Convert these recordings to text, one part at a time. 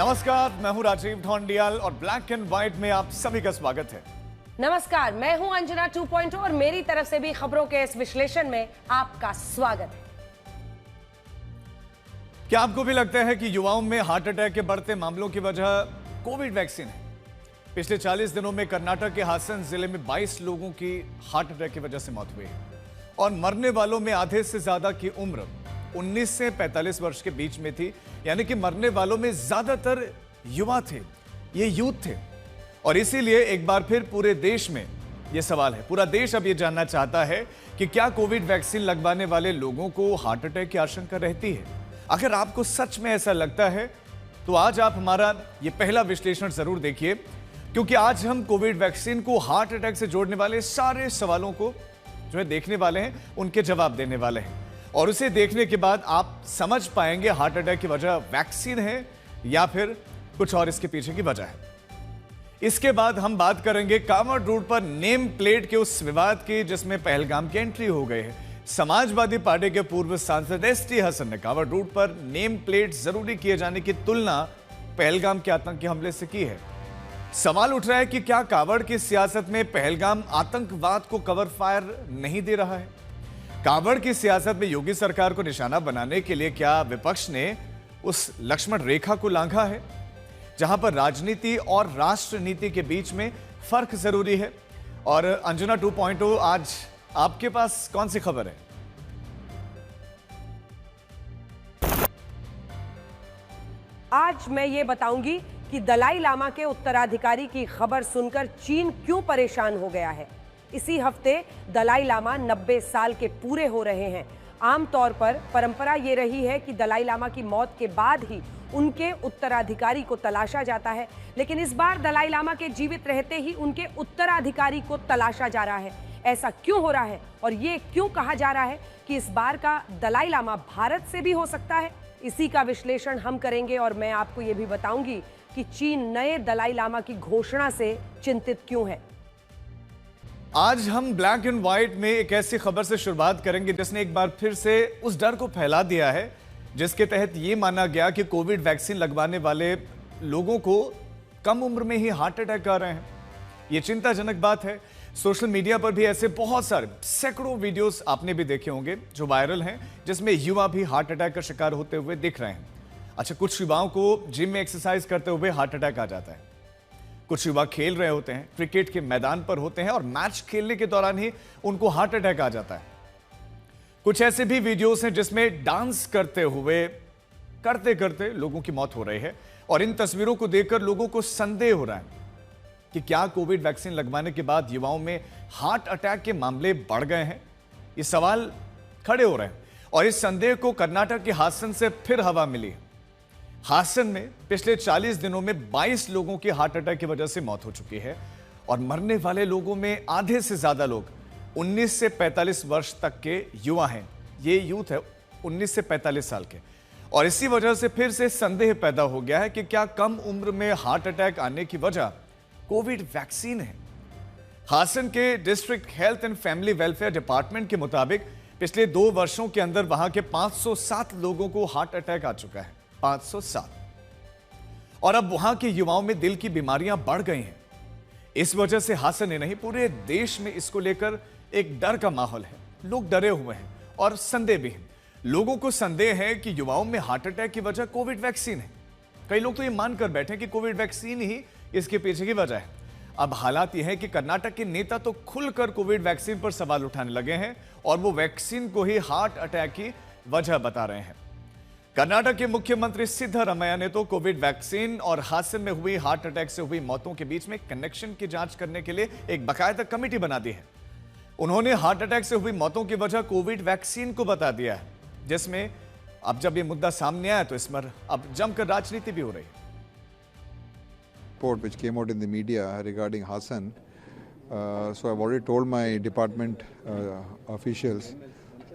नमस्कार, मैं हूं राजीव ढोंडियाल और ब्लैक एंड व्हाइट में आप सभी का स्वागत है। नमस्कार, मैं हूं अंजना 2.0 और मेरी तरफ से भी खबरों के इस विश्लेषण में आपका स्वागत है। क्या आपको भी लगता है कि युवाओं में हार्ट अटैक के बढ़ते मामलों की वजह कोविड वैक्सीन है? पिछले 40 दिनों में कर्नाटक के हासन जिले में 22 लोगों की हार्ट अटैक की वजह से मौत हुई है और मरने वालों में आधे से ज्यादा की उम्र 19 से 45 वर्ष के बीच में थी, यानी कि मरने वालों में ज्यादातर युवा थे, ये यूथ थे। और इसीलिए एक बार फिर पूरे देश में यह सवाल है, पूरा देश अब यह जानना चाहता है कि क्या कोविड वैक्सीन लगवाने वाले लोगों को हार्ट अटैक की आशंका रहती है? अगर आपको सच में ऐसा लगता है तो आज आप हमारा यह पहला विश्लेषण जरूर देखिए, क्योंकि आज हम कोविड वैक्सीन को हार्ट अटैक से जोड़ने वाले सारे सवालों को जो है देखने वाले हैं, उनके जवाब देने वाले हैं। और उसे देखने के बाद आप समझ पाएंगे हार्ट अटैक की वजह वैक्सीन है या फिर कुछ और इसके पीछे की वजह है। इसके बाद हम बात करेंगे कांवड़ रोड पर नेम प्लेट के उस विवाद की जिसमें पहलगाम की एंट्री हो गई है। समाजवादी पार्टी के पूर्व सांसद एसटी हसन ने कांवड़ रोड पर नेम प्लेट जरूरी किए जाने की तुलना पहलगाम के आतंकी हमले से की है। सवाल उठ रहा है कि क्या कांवड़ की सियासत में पहलगाम आतंकवाद को कवर फायर नहीं दे रहा है? कांवड़ की सियासत में योगी सरकार को निशाना बनाने के लिए क्या विपक्ष ने उस लक्ष्मण रेखा को लांघा है जहां पर राजनीति और राष्ट्र नीति के बीच में फर्क जरूरी है? और अंजना 2.0 आज आपके पास कौन सी खबर है? आज मैं ये बताऊंगी कि दलाई लामा के उत्तराधिकारी की खबर सुनकर चीन क्यों परेशान हो गया है। इसी हफ्ते दलाई लामा 90 साल के पूरे हो रहे हैं। आमतौर पर परंपरा ये रही है कि दलाई लामा की मौत के बाद ही उनके उत्तराधिकारी को तलाशा जाता है, लेकिन इस बार दलाई लामा के जीवित रहते ही उनके उत्तराधिकारी को तलाशा जा रहा है। ऐसा क्यों हो रहा है और ये क्यों कहा जा रहा है कि इस बार का दलाई लामा भारत से भी हो सकता है? इसी का विश्लेषण हम करेंगे और मैं आपको ये भी बताऊंगी कि चीन नए दलाई लामा की घोषणा से चिंतित क्यों है। आज हम ब्लैक एंड व्हाइट में एक ऐसी खबर से शुरुआत करेंगे जिसने एक बार फिर से उस डर को फैला दिया है जिसके तहत यह माना गया कि कोविड वैक्सीन लगवाने वाले लोगों को कम उम्र में ही हार्ट अटैक आ रहे हैं। यह चिंताजनक बात है। सोशल मीडिया पर भी ऐसे बहुत सारे सैकड़ों वीडियोस आपने भी देखे होंगे जो वायरल हैं, जिसमें युवा भी हार्ट अटैक का शिकार होते हुए दिख रहे हैं। अच्छा, कुछ युवाओं को जिम में एक्सरसाइज करते हुए हार्ट अटैक आ जाता है, कुछ युवा खेल रहे होते हैं, क्रिकेट के मैदान पर होते हैं और मैच खेलने के दौरान ही उनको हार्ट अटैक आ जाता है। कुछ ऐसे भी वीडियोस हैं जिसमें डांस करते हुए करते करते लोगों की मौत हो रही है और इन तस्वीरों को देखकर लोगों को संदेह हो रहा है कि क्या कोविड वैक्सीन लगवाने के बाद युवाओं में हार्ट अटैक के मामले बढ़ गए हैं? ये सवाल खड़े हो रहे हैं और इस संदेह को कर्नाटक के हासन से फिर हवा मिली है। हासन में पिछले 40 दिनों में 22 लोगों की हार्ट अटैक की वजह से मौत हो चुकी है और मरने वाले लोगों में आधे से ज्यादा लोग 19 से 45 वर्ष तक के युवा हैं। ये यूथ है 19 से 45 साल के। और इसी वजह से फिर से संदेह पैदा हो गया है कि क्या कम उम्र में हार्ट अटैक आने की वजह कोविड वैक्सीन है? हासन के district health and family welfare department के मुताबिक पिछले 2 वर्षों के अंदर वहां के 507 लोगों को हार्ट अटैक आ चुका है। 507। और अब वहां के युवाओं में दिल की बीमारियां बढ़ गई हैं। इस वजह से हासन ने नहीं, पूरे देश में इसको लेकर एक डर का माहौल है। लोग डरे हुए हैं और संदेह भी है। लोगों को संदेह है कि युवाओं में हार्ट अटैक की वजह कोविड वैक्सीन है। कई लोग तो ये मानकर बैठे कि कोविड वैक्सीन ही इसके पीछे की वजह है। अब हालात यह है कि कर्नाटक के नेता तो खुलकर कोविड वैक्सीन पर सवाल उठाने लगे हैं और वो वैक्सीन को ही हार्ट अटैक की वजह बता रहे हैं। कर्नाटक के मुख्यमंत्री सिद्धरामैया ने तो कोविड वैक्सीन और हासन में हुई हार्ट अटैक से हुई मौतों के बीच में कनेक्शन की जांच करने के लिए एक बाकायदा कमेटी बना दी है। उन्होंने हार्ट अटैक से हुई मौतों की वजह कोविड वैक्सीन को बता दिया है, जिसमें अब जब ये मुद्दा सामने आया तो इस पर अब जमकर राजनीति भी हो रही है। Report which came out in the media regarding Hassan, so I've already told my department officials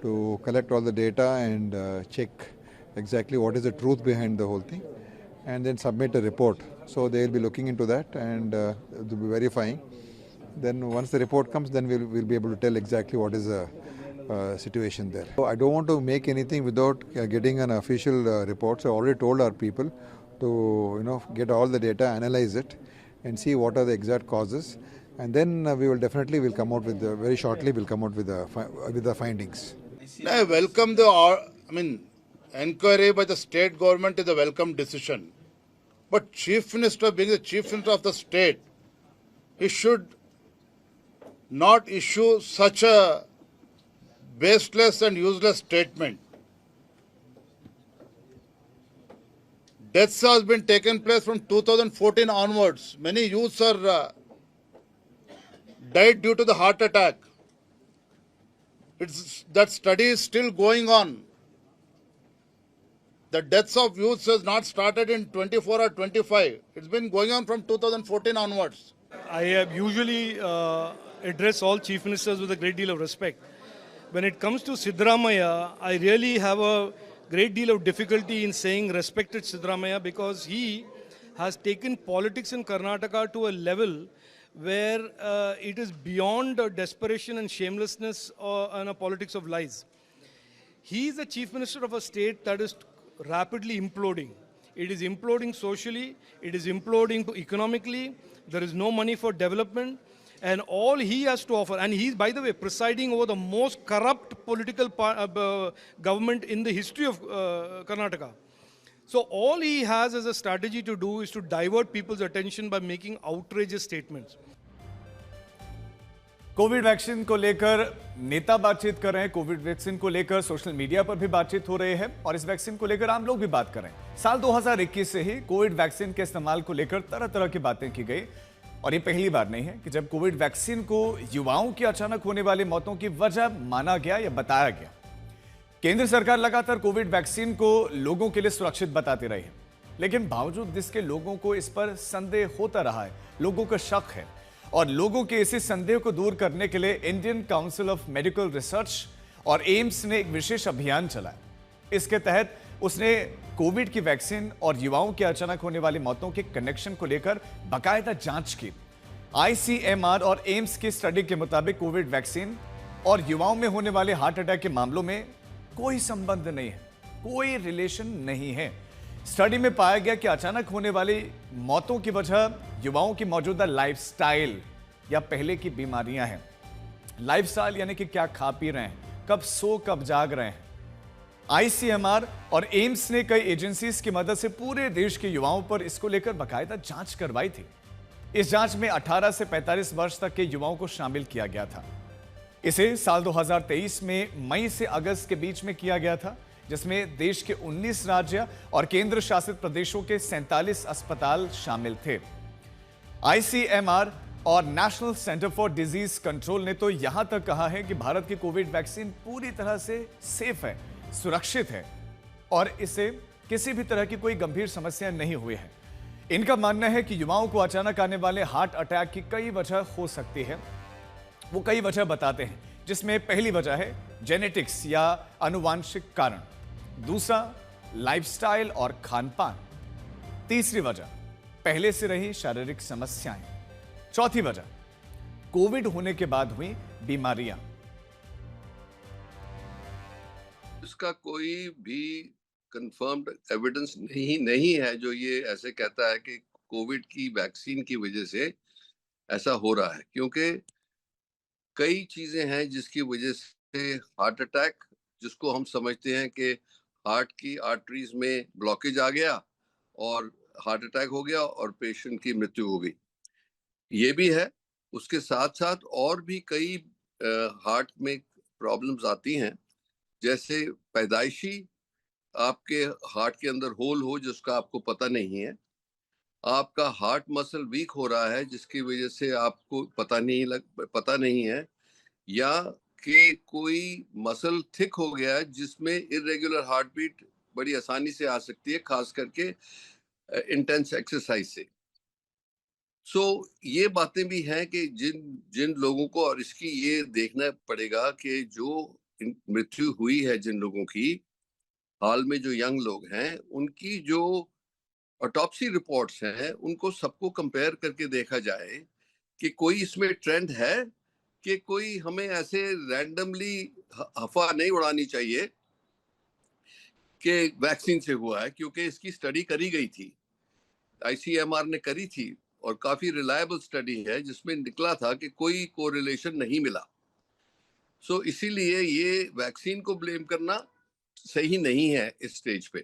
to collect all the data and check exactly what is the truth behind the whole thing and then submit a report. So they will be looking into that and they'll be verifying. Then once the report comes, then we'll be able to tell exactly what is the situation there. So I don't want to make anything without getting an official report. So I already told our people to get all the data, analyze it, and see what are the exact causes, and then we will definitely come out with very shortly we'll come out with the findings. I welcome inquiry by the state government is a welcome decision. But Chief Minister, being the Chief Minister of the state, he should not issue such a baseless and useless statement. Deaths has been taken place from 2014 onwards. Many youths are died due to the heart attack. That study is still going on. The deaths of youths has not started in 24 or 25. It's been going on from 2014 onwards. I have usually address all chief ministers with a great deal of respect. When it comes to Siddaramaiah, I really have a great deal of difficulty in saying respected Siddaramaiah, because he has taken politics in Karnataka to a level where it is beyond desperation and shamelessness and a politics of lies. He is the chief minister of a state that is rapidly imploding. It is imploding socially, it is imploding economically, there is no money for development, and all he has to offer, and he's, by the way, presiding over the most corrupt political government in the history of Karnataka. So all he has as a strategy to do is to divert people's attention by making outrageous statements. Covid vaccine को लेकर नेता बातचीत कर रहे हैं, Covid vaccine को लेकर social media पर भी बातचीत हो रही है और इस वैक्सीन को लेकर आम लोग भी बात कर रहे हैं। साल 2021 से ही कोविड वैक्सीन के इस्तेमाल को लेकर तरह तरह की बातें की गई और ये पहली बार नहीं है कि जब कोविड वैक्सीन को युवाओं की अचानक होने वाली मौतों की वजह माना गया या बताया गया। केंद्र सरकार लगातार कोविड वैक्सीन को लोगों के लिए सुरक्षित बताती रही है, लेकिन बावजूद इसके लोगों को इस पर संदेह होता रहा है, लोगों का शक है और लोगों के इसी संदेह को दूर करने के लिए Indian council of medical research और एम्स ने एक विशेष अभियान चलाया। इसके तहत उसने कोविड की वैक्सीन और युवाओं के अचानक होने वाली मौतों के कनेक्शन को लेकर बाकायदा जांच की। आईसीएमआर और एम्स की स्टडी के मुताबिक कोविड वैक्सीन और युवाओं में होने वाले हार्ट अटैक के मामलों में कोई संबंध नहीं है, कोई रिलेशन नहीं है। स्टडी में पाया गया कि अचानक होने वाली मौतों की वजह युवाओं की मौजूदा लाइफस्टाइल या पहले की बीमारियां हैं। लाइफस्टाइल यानी कि क्या खा पी रहे हैं, कब सो कब जाग रहे हैं। आईसीएमआर और एम्स ने कई एजेंसीज की मदद से पूरे देश के युवाओं पर इसको लेकर बाकायदा जांच करवाई थी। इस जांच में 18 से 45 वर्ष तक के युवाओं को शामिल किया गया था। इसे साल 2023 में मई से अगस्त के बीच में किया गया था, जिसमें देश के 19 राज्य और केंद्र शासित प्रदेशों के 47 अस्पताल शामिल थे। आईसीएमआर और national centre for disease control ने तो यहां तक कहा है कि भारत की कोविड वैक्सीन पूरी तरह से सेफ है, सुरक्षित है और इससे किसी भी तरह की कोई गंभीर समस्या नहीं हुई है। इनका मानना है कि युवाओं को अचानक आने वाले हार्ट अटैक की कई वजह हो सकती है। वो कई वजह बताते हैं, जिसमें पहली वजह है जेनेटिक्स या आनुवांशिक कारण, दूसरा लाइफस्टाइल और खानपान, तीसरी वजह पहले से रही शारीरिक समस्याएं, चौथी वजह कोविड होने के बाद हुई बीमारियां। इसका कोई भी कंफर्म्ड एविडेंस नहीं है जो ये ऐसे कहता है कि कोविड की वैक्सीन की वजह से ऐसा हो रहा है, क्योंकि कई चीजें हैं जिसकी वजह से हार्ट अटैक, जिसको हम समझते हैं कि हार्ट की आर्टरीज में ब्लॉकेज आ गया और हार्ट अटैक हो गया और पेशेंट की मृत्यु हो गई, ये भी है। उसके साथ साथ और भी कई हार्ट में प्रॉब्लम्स आती हैं, जैसे पैदाइशी आपके हार्ट के अंदर होल हो जिसका आपको पता नहीं है, आपका हार्ट मसल वीक हो रहा है जिसकी वजह से आपको पता नहीं है, या कि कोई मसल थिक हो गया है जिसमें इरेगुलर हार्ट बीट बड़ी आसानी से आ सकती है, खास करके इंटेंस एक्सरसाइज से। सो ये बातें भी हैं कि जिन लोगों को, और इसकी ये देखना पड़ेगा कि जो मृत्यु हुई है जिन लोगों की हाल में, जो यंग लोग हैं, उनकी जो ऑटोप्सी रिपोर्ट्स हैं उनको सबको कंपेयर करके देखा जाए कि कोई इसमें ट्रेंड है कि कोई हमें ऐसे रैंडमली अफवाह नहीं उड़ानी चाहिए कि वैक्सीन से हुआ है, क्योंकि इसकी स्टडी करी गई थी आईसीएमआर ने करी थी और काफी रिलायबल स्टडी है, जिसमें निकला था कि कोई कोरिलेशन नहीं मिला। सो इसीलिए ये वैक्सीन को ब्लेम करना सही नहीं है इस स्टेज पे।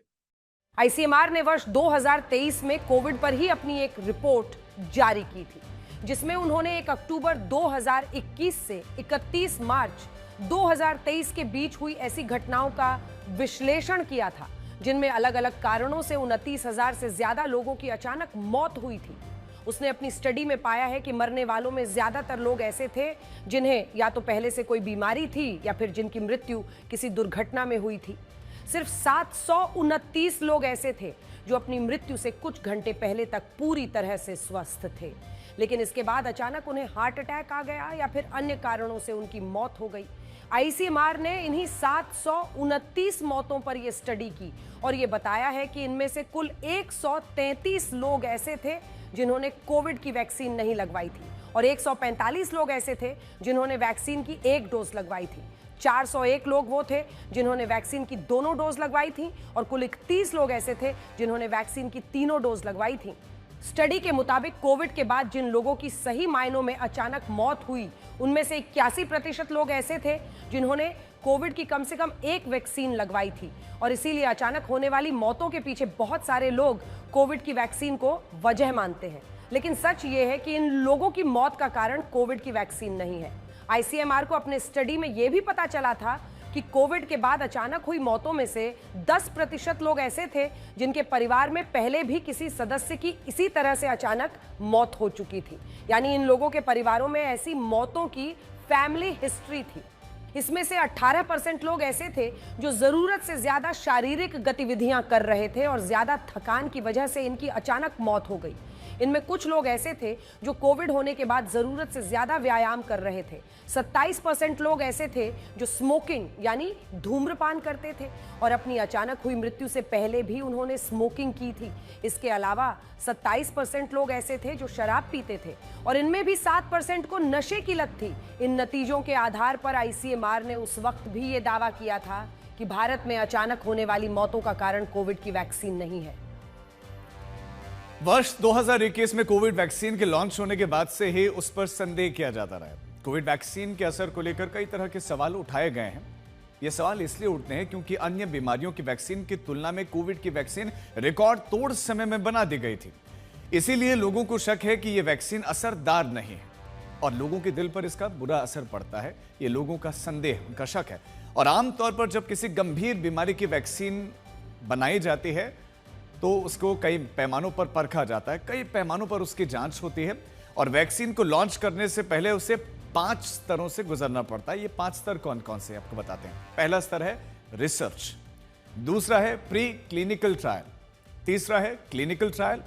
आईसीएमआर ने वर्ष 2023 में कोविड पर ही अपनी एक रिपोर्ट जारी की थी, जिसमें उन्होंने 1 अक्टूबर 2021 से 31 मार्च 2023 के बीच हुई ऐसी घटनाओं का विश्लेषण किया था, जिनमें अलग अलग कारणों से 29,000 से ज्यादा लोगों की अचानक मौत हुई थी। उसने अपनी स्टडी में पाया है कि मरने वालों में ज्यादातर लोग ऐसे थे जिन्हें या तो पहले से कोई बीमारी थी या फिर जिनकी मृत्यु किसी दुर्घटना में हुई थी। सिर्फ 729 लोग ऐसे थे जो अपनी मृत्यु से कुछ घंटे पहले तक पूरी तरह से स्वस्थ थे, लेकिन इसके बाद अचानक उन्हें हार्ट अटैक आ गया या फिर अन्य कारणों से उनकी मौत हो गई। आईसीएमआर ने इन्हीं 729 मौतों पर यह स्टडी की और यह बताया है कि इनमें से कुल 133 लोग ऐसे थे जिन्होंने कोविड की वैक्सीन नहीं लगवाई थी और 145 लोग ऐसे थे जिन्होंने वैक्सीन की 1 डोज लगवाई थी। 401 लोग वो थे जिन्होंने वैक्सीन की दोनों डोज लगवाई थी और कुल 31 लोग ऐसे थे जिन्होंने वैक्सीन की तीनों डोज लगवाई थी। स्टडी के मुताबिक कोविड के बाद जिन लोगों की सही मायनों में अचानक मौत हुई, उनमें से 81% लोग ऐसे थे जिन्होंने कोविड की कम से कम 1 वैक्सीन लगवाई थी और इसीलिए अचानक होने वाली मौतों के पीछे बहुत सारे लोग कोविड की वैक्सीन को वजह मानते हैं। लेकिन सच ये है कि इन लोगों की मौत का कारण कोविड की वैक्सीन नहीं है। आईसीएमआर को अपने स्टडी में यह भी पता चला था कि कोविड के बाद अचानक हुई मौतों में से 10% लोग ऐसे थे जिनके परिवार में पहले भी किसी सदस्य की इसी तरह से अचानक मौत हो चुकी थी। यानी इन लोगों के परिवारों में ऐसी मौतों की फैमिली हिस्ट्री थी। इसमें से 18% लोग ऐसे थे जो जरूरत से ज्यादा शारीरिक गतिविधियां कर रहे थे और ज्यादा थकान की वजह से इनकी अचानक मौत हो गई। इनमें कुछ लोग ऐसे थे जो कोविड होने के बाद जरूरत से ज्यादा व्यायाम कर रहे थे। 27% लोग ऐसे थे जो स्मोकिंग यानी धूम्रपान करते थे और अपनी अचानक हुई मृत्यु से पहले भी उन्होंने स्मोकिंग की थी। इसके अलावा 27% लोग ऐसे थे जो शराब पीते थे और इनमें भी 7% को नशे की लत थी। इन नतीजों के आधार पर आईसीएमआर ने उस वक्त भी ये दावा किया था कि भारत में अचानक होने वाली मौतों का कारण कोविड की वैक्सीन नहीं है। वर्ष 2021 में कोविड वैक्सीन के लॉन्च होने के बाद से ही उस पर संदेह किया जाता रहा है। कोविड वैक्सीन के असर को लेकर कई तरह के सवाल उठाए गए हैं। ये सवाल इसलिए उठते हैं क्योंकि अन्य बीमारियों की वैक्सीन की तुलना में कोविड की वैक्सीन रिकॉर्ड तोड़ समय में बना दी गई थी। इसीलिए लोगों को शक है कि यह वैक्सीन असरदार नहीं है और लोगों के दिल पर इसका बुरा असर पड़ता है। ये लोगों का संदेह, उनका शक है। और आमतौर पर जब किसी गंभीर बीमारी की वैक्सीन बनाई जाती है तो उसको कई पैमानों पर परखा जाता है, कई पैमानों पर उसकी जांच होती है और वैक्सीन को लॉन्च करने से पहले उसे 5 स्तरों से गुजरना पड़ता है। ये 5 स्तर कौन कौन से आपको बताते हैं। पहला स्तर है रिसर्च, दूसरा है प्री क्लिनिकल ट्रायल, तीसरा है क्लिनिकल ट्रायल,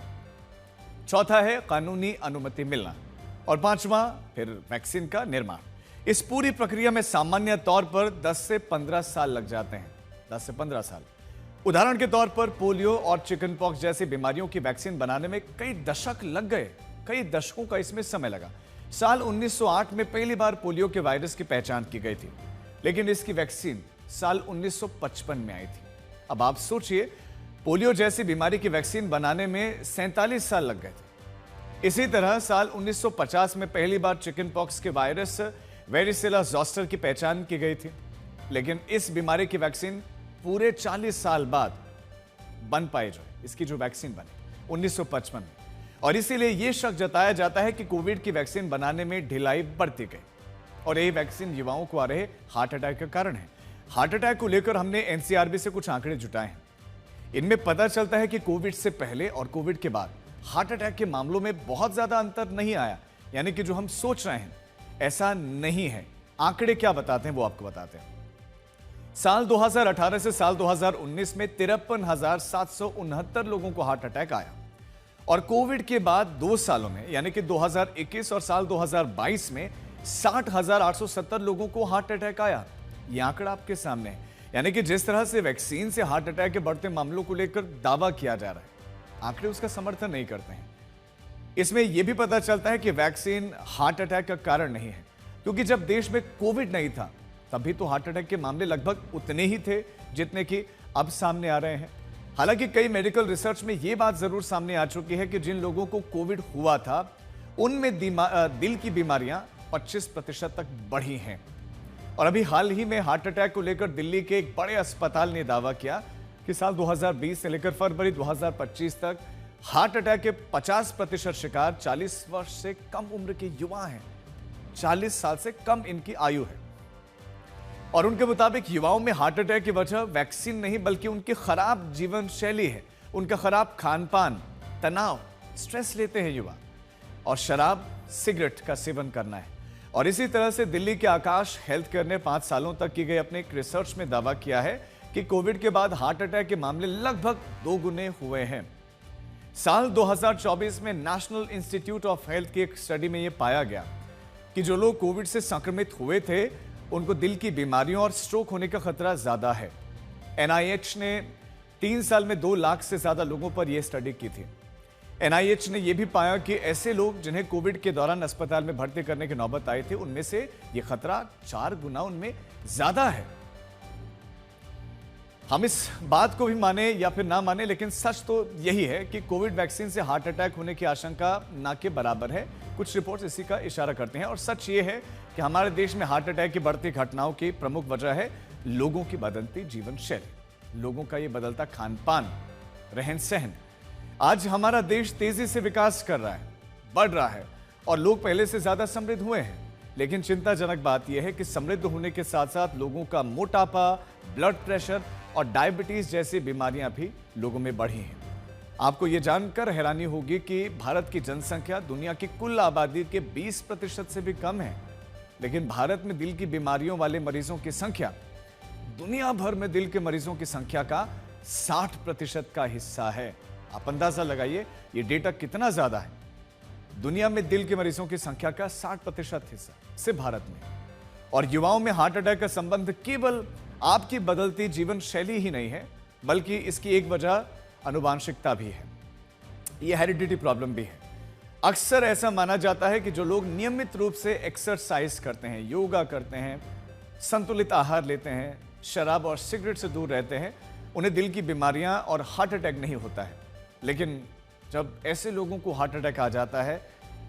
चौथा है कानूनी अनुमति मिलना और 5वां फिर वैक्सीन का निर्माण। इस पूरी प्रक्रिया में सामान्य तौर पर 10 से 15 साल लग जाते हैं। 10 से 15 साल। उदाहरण के तौर पर पोलियो और चिकन पॉक्स जैसी बीमारियों की वैक्सीन बनाने में कई दशक लग गए, कई दशकों का इसमें समय लगा। साल 1908 में पहली बार पोलियो के वायरस की पहचान की गई थी, लेकिन इसकी वैक्सीन साल 1955 में आई थी। अब आप सोचिए, पोलियो जैसी बीमारी की वैक्सीन बनाने में 47 साल लग गए थे। इसी तरह साल 1950 में पहली बार चिकन पॉक्स के वायरस वेरिसेला जोस्टर की पहचान की गई थी, लेकिन इस बीमारी की वैक्सीन पूरे 40 साल बाद बन पाई, जो इसकी जो वैक्सीन बनी 1955 में। और इसीलिए यह शक जताया जाता है कि कोविड की वैक्सीन बनाने में ढिलाई बढ़ती गई और यही वैक्सीन युवाओं को आ रहे हार्ट अटैक का कारण है। हार्ट अटैक को लेकर हमने एनसीआरबी से कुछ आंकड़े जुटाए हैं। इनमें पता चलता है कि कोविड से पहले और कोविड के बाद हार्ट अटैक के मामलों में बहुत ज्यादा अंतर नहीं आया, यानी कि जो हम सोच रहे हैं ऐसा नहीं है। आंकड़े क्या बताते हैं वो आपको बताते हैं। साल 2018 से साल 2019 में 53,769 लोगों को हार्ट अटैक आया और कोविड के बाद 2 सालों में यानी कि 2021 और साल 2022 में 60,870 लोगों को हार्ट अटैक आया। यह आंकड़ा आपके सामने है। यानी कि जिस तरह से वैक्सीन से हार्ट अटैक के बढ़ते मामलों को लेकर दावा किया जा रहा है, आंकड़े उसका समर्थन नहीं करते हैं। इसमें यह भी पता चलता है कि वैक्सीन हार्ट अटैक का कारण नहीं है, क्योंकि जब देश में कोविड नहीं था तभी तो हार्ट अटैक के मामले लगभग उतने ही थे जितने कि अब सामने आ रहे हैं। हालांकि कई मेडिकल रिसर्च में यह बात जरूर सामने आ चुकी है कि जिन लोगों को कोविड हुआ था उनमें दिल की बीमारियां 25% तक बढ़ी हैं। और अभी हाल ही में हार्ट अटैक को लेकर दिल्ली के एक बड़े अस्पताल ने दावा किया कि साल 2020 से लेकर फरवरी 2025 तक हार्ट अटैक के 50% शिकार 40 वर्ष से कम उम्र के युवा हैं। 40 साल से कम इनकी आयु है। और उनके मुताबिक युवाओं में हार्ट अटैक की वजह वैक्सीन नहीं बल्कि उनकी खराब जीवन शैली है। उनका खराब खान पान, तनाव, स्ट्रेस लेते हैं युवा, और शराब, सिगरेट का सेवन करना है। और इसी तरह से दिल्ली के आकाश हेल्थ केयर ने 5 सालों तक की गई अपने एक रिसर्च में दावा किया है कि कोविड के बाद हार्ट अटैक के मामले लगभग 2 गुने हुए हैं। साल 2024 में नेशनल इंस्टीट्यूट ऑफ हेल्थ की एक स्टडी में यह पाया गया कि जो लोग कोविड से संक्रमित हुए थे उनको दिल की बीमारियों और स्ट्रोक होने का खतरा ज्यादा है। NIH ने 3 साल में 2 लाख से ज्यादा लोगों पर यह स्टडी की थी। NIH ने यह भी पाया कि ऐसे लोग जिन्हें कोविड के दौरान अस्पताल में भर्ती करने की नौबत आई थी उनमें से यह खतरा 4 गुना उनमें ज्यादा है। हम इस बात को भी माने या फिर ना माने, लेकिन सच तो यही है कि कोविड वैक्सीन से हार्ट अटैक होने की आशंका ना के बराबर है। कुछ रिपोर्ट्स इसी का इशारा करते हैं। और सच ये है कि हमारे देश में हार्ट अटैक की बढ़ती घटनाओं की प्रमुख वजह है लोगों की बदलती जीवन शैली, लोगों का ये बदलता खान पान, रहन सहन। आज हमारा देश तेजी से विकास कर रहा है, बढ़ रहा है और लोग पहले से ज्यादा समृद्ध हुए हैं। लेकिन चिंताजनक बात यह है कि समृद्ध होने के साथ साथ लोगों का मोटापा, ब्लड प्रेशर और डायबिटीज जैसी बीमारियां भी लोगों में बढ़ी हैं। आपको यह जानकर हैरानी होगी कि भारत की जनसंख्या दुनिया की कुल आबादी के 20% से भी कम है, लेकिन भारत में दिल की बीमारियों वाले मरीजों की संख्या दुनिया भर में दिल के मरीजों की संख्या का 60% का हिस्सा है। आप अंदाजा लगाइए ये डेटा कितना ज्यादा है। दुनिया में दिल के मरीजों की संख्या का 60% हिस्सा सिर्फ भारत में। और युवाओं में हार्ट अटैक का संबंध केवल आपकी बदलती जीवन शैली ही नहीं है, बल्कि इसकी एक वजह आनुवांशिकता भी है। यह हेरिडिटी प्रॉब्लम भी है। अक्सर ऐसा माना जाता है कि जो लोग नियमित रूप से एक्सरसाइज करते हैं, योगा करते हैं, संतुलित आहार लेते हैं, शराब और सिगरेट से दूर रहते हैं, उन्हें दिल की बीमारियां और हार्ट अटैक नहीं होता है। लेकिन जब ऐसे लोगों को हार्ट अटैक आ जाता है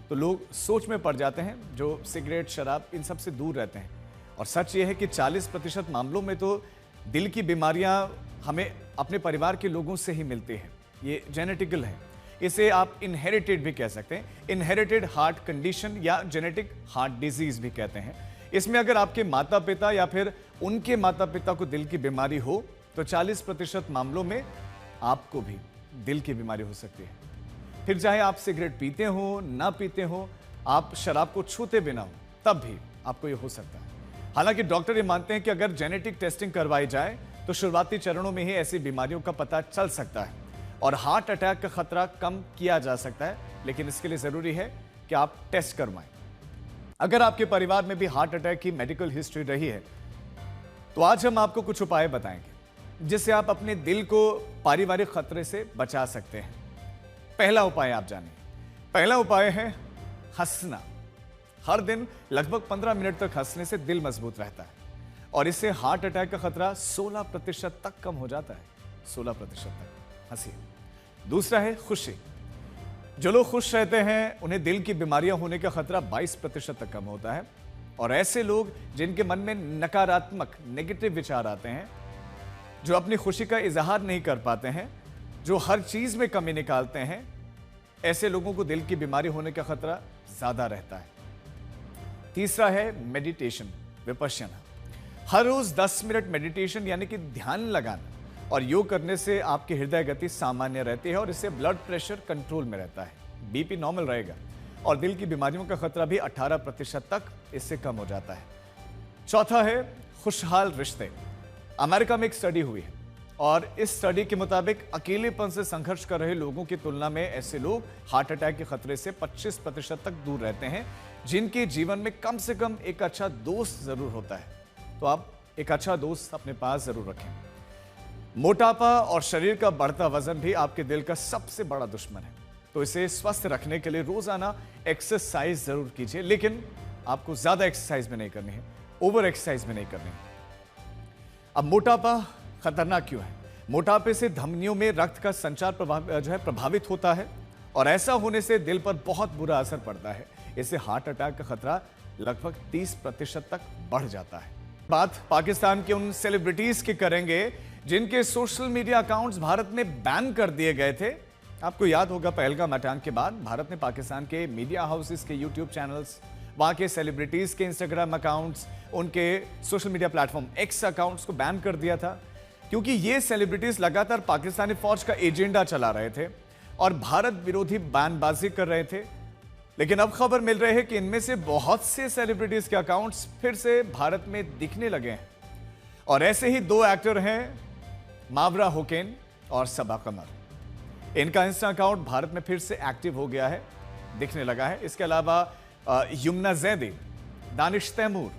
तो लोग सोच में पड़ जाते हैं जो सिगरेट, शराब इन सब से दूर रहते हैं। और सच ये है कि 40% मामलों में तो दिल की बीमारियां हमें अपने परिवार के लोगों से ही मिलती हैं। ये जेनेटिकल है। इसे आप इनहेरिटेड भी कह सकते हैं। इनहेरिटेड हार्ट कंडीशन या जेनेटिक हार्ट डिजीज भी कहते हैं। इसमें अगर आपके माता पिता या फिर उनके माता पिता को दिल की बीमारी हो तो 40% मामलों में आपको भी दिल की बीमारी हो सकती है। फिर चाहे आप सिगरेट पीते हो, ना पीते हो, आप शराब को छूते बिना हो, तब भी आपको ये हो सकता है। हालांकि डॉक्टर ये मानते हैं कि अगर जेनेटिक टेस्टिंग करवाई जाए तो शुरुआती चरणों में ही ऐसी बीमारियों का पता चल सकता है और हार्ट अटैक का खतरा कम किया जा सकता है। लेकिन इसके लिए जरूरी है कि आप टेस्ट करवाएं। अगर आपके परिवार में भी हार्ट अटैक की मेडिकल हिस्ट्री रही है तो आज हम आपको कुछ उपाय बताएंगे जिससे आप अपने दिल को पारिवारिक खतरे से बचा सकते हैं। पहला उपाय आप जानिए। पहला उपाय है हंसना। हर दिन लगभग 15 मिनट तक हंसने से दिल मजबूत रहता है और इससे हार्ट अटैक का खतरा 16% तक कम हो जाता है। 16% तक हंसिए। दूसरा है खुशी। जो लोग खुश रहते हैं उन्हें दिल की बीमारियां होने का खतरा 22% तक कम होता है। और ऐसे लोग जिनके मन में नकारात्मक नेगेटिव विचार आते हैं, जो अपनी खुशी का इजहार नहीं कर पाते हैं, जो हर चीज में कमी निकालते हैं, ऐसे लोगों को दिल की बीमारी होने का खतरा ज्यादा रहता है। तीसरा है मेडिटेशन, विपश्यना। हर रोज 10 मिनट मेडिटेशन यानी कि ध्यान लगाना और योग करने से आपकी हृदय गति सामान्य रहती है और इससे ब्लड प्रेशर कंट्रोल में रहता है, बीपी नॉर्मल रहेगा और दिल की बीमारियों का खतरा भी 18% तक इससे कम हो जाता है। चौथा है खुशहाल रिश्ते। अमेरिका में एक स्टडी हुई है और इस स्टडी के मुताबिक अकेलेपन से संघर्ष कर रहे लोगों की तुलना में ऐसे लोग हार्ट अटैक के खतरे से 25% तक दूर रहते हैं जिनके जीवन में कम से कम एक अच्छा दोस्त जरूर होता है। तो आप एक अच्छा दोस्त अपने पास जरूर रखें। मोटापा और शरीर का बढ़ता वजन भी आपके दिल का सबसे बड़ा दुश्मन है, तो इसे स्वस्थ रखने के लिए रोजाना एक्सरसाइज जरूर कीजिए, लेकिन आपको ज्यादा एक्सरसाइज में नहीं करनी है, ओवर एक्सरसाइज में नहीं करनी है। अब मोटापा खतरनाक क्यों है? मोटापे से धमनियों में रक्त का संचार प्रभावित होता है और ऐसा होने से दिल पर बहुत बुरा असर पड़ता है। इससे हार्ट अटैक का खतरा लगभग 30% तक बढ़ जाता है। बात पाकिस्तान के उन सेलिब्रिटीज की करेंगे जिनके सोशल मीडिया अकाउंट्स भारत में बैन कर दिए गए थे। आपको याद होगा पहलगाम अटैक के बाद भारत ने पाकिस्तान के मीडिया हाउसेस के यूट्यूब चैनल्स, वहां के सेलिब्रिटीज के इंस्टाग्राम अकाउंट्स, उनके social media platform x accounts को बैन कर दिया था, क्योंकि ये सेलिब्रिटीज लगातार पाकिस्तानी फौज का एजेंडा चला रहे थे और भारत विरोधी बयानबाजी कर रहे थे। लेकिन अब खबर मिल रही है कि इनमें से बहुत से सेलिब्रिटीज के अकाउंट्स फिर से भारत में दिखने लगे हैं और ऐसे ही दो एक्टर हैं, मावरा हुसैन और सबा कमर। इनका इंस्टा अकाउंट भारत में फिर से एक्टिव हो गया है, दिखने लगा है। इसके अलावा यमुना जैदी, दानिश तैमूर,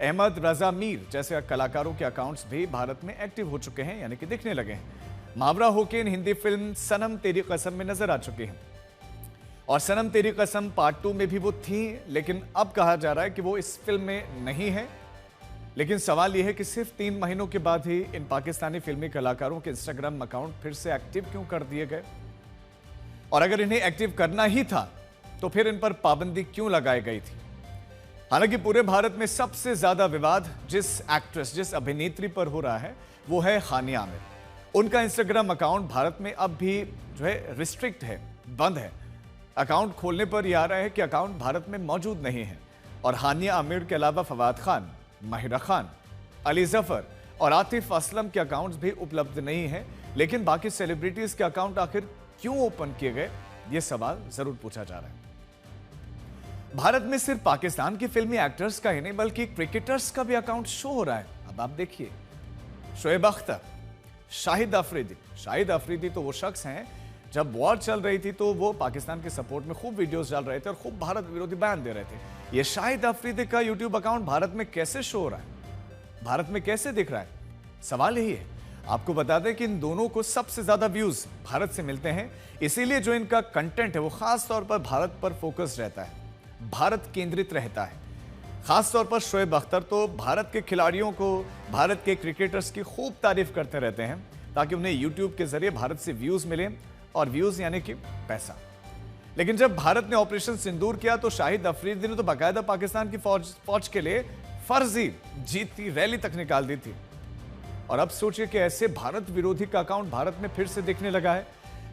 अहमद रजा मीर जैसे कलाकारों के अकाउंट्स भी भारत में एक्टिव हो चुके हैं, यानी कि दिखने लगे हैं। मावरा हुसैन हिंदी फिल्म सनम तेरी कसम में नजर आ चुके हैं और सनम तेरी कसम पार्ट 2 में भी वो थी, लेकिन अब कहा जा रहा है कि वो इस फिल्म में नहीं है। लेकिन सवाल यह है कि सिर्फ 3 महीनों के बाद ही इन पाकिस्तानी फिल्मी कलाकारों के इंस्टाग्राम अकाउंट फिर से एक्टिव क्यों कर दिए गए, और अगर इन्हें एक्टिव करना ही था तो फिर इन पर पाबंदी क्यों लगाई गई थी। हालांकि पूरे भारत में सबसे ज्यादा विवाद जिस एक्ट्रेस, जिस अभिनेत्री पर हो रहा है वो है हानिया आमिर। उनका इंस्टाग्राम अकाउंट भारत में अब भी जो है रिस्ट्रिक्ट है, बंद है। अकाउंट खोलने पर यह आ रहा है कि अकाउंट भारत में मौजूद नहीं है और हानिया आमिर के अलावा फवाद खान, माहिरा खान, अली जफर और आतिफ असलम के अकाउंट्स भी उपलब्ध नहीं है। लेकिन बाकी सेलिब्रिटीज के अकाउंट आखिर क्यों ओपन किए गए, यह सवाल जरूर पूछा जा रहा है। भारत में सिर्फ पाकिस्तान के फिल्मी एक्टर्स का ही नहीं बल्कि क्रिकेटर्स का भी अकाउंट शो हो रहा है। अब आप देखिए, शोएब अख्तर, शाहिद अफरीदी। शाहिद अफरीदी तो वो शख्स हैं, जब वॉर चल रही थी तो वो पाकिस्तान के सपोर्ट में खूब वीडियोस डाल रहे थे और खूब भारत विरोधी बयान दे रहे थे। ये शाहिद अफरीदी का यूट्यूब अकाउंट भारत में कैसे शो हो रहा है, भारत में कैसे दिख रहा है, सवाल यही है। आपको बता दें कि इन दोनों को सबसे ज्यादा व्यूज भारत से मिलते हैं, इसीलिए जो इनका कंटेंट है वो खास तौर पर भारत पर फोकस रहता है, भारत केंद्रित रहता है। खास तौर पर शोएब अख्तर तो भारत के खिलाड़ियों को, भारत के क्रिकेटर्स की खूब तारीफ करते रहते हैं ताकि उन्हें यूट्यूब के जरिए भारत से व्यूज मिले, और व्यूज यानी कि पैसा। लेकिन जब भारत ने ऑपरेशन सिंदूर किया तो शाहिद अफरीदी ने तो बाकायदा पाकिस्तान की फौज के लिए फर्जी जीत की रैली तक निकाल दी थी। और अब सोचिए कि ऐसे भारत विरोधी का अकाउंट भारत में फिर से दिखने लगा है।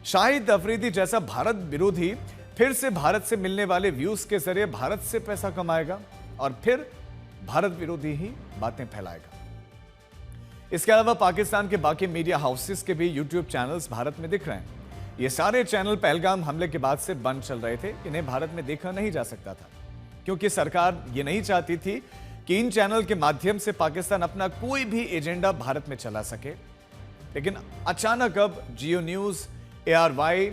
शाहिद अफरीदी जैसा भारत विरोधी फिर से भारत से मिलने वाले व्यूज के जरिए भारत से पैसा कमाएगा और फिर भारत विरोधी ही बातें फैलाएगा। इसके अलावा पाकिस्तान के बाकी मीडिया हाउसेस के भी यूट्यूब चैनल्स भारत में दिख रहे हैं। ये सारे चैनल पहलगाम हमले के बाद से बंद चल रहे थे, इन्हें भारत में देखा नहीं जा सकता था क्योंकि सरकार ये नहीं चाहती थी कि इन चैनल के माध्यम से पाकिस्तान अपना कोई भी एजेंडा भारत में चला सके। लेकिन अचानक अब जियो न्यूज, ARY,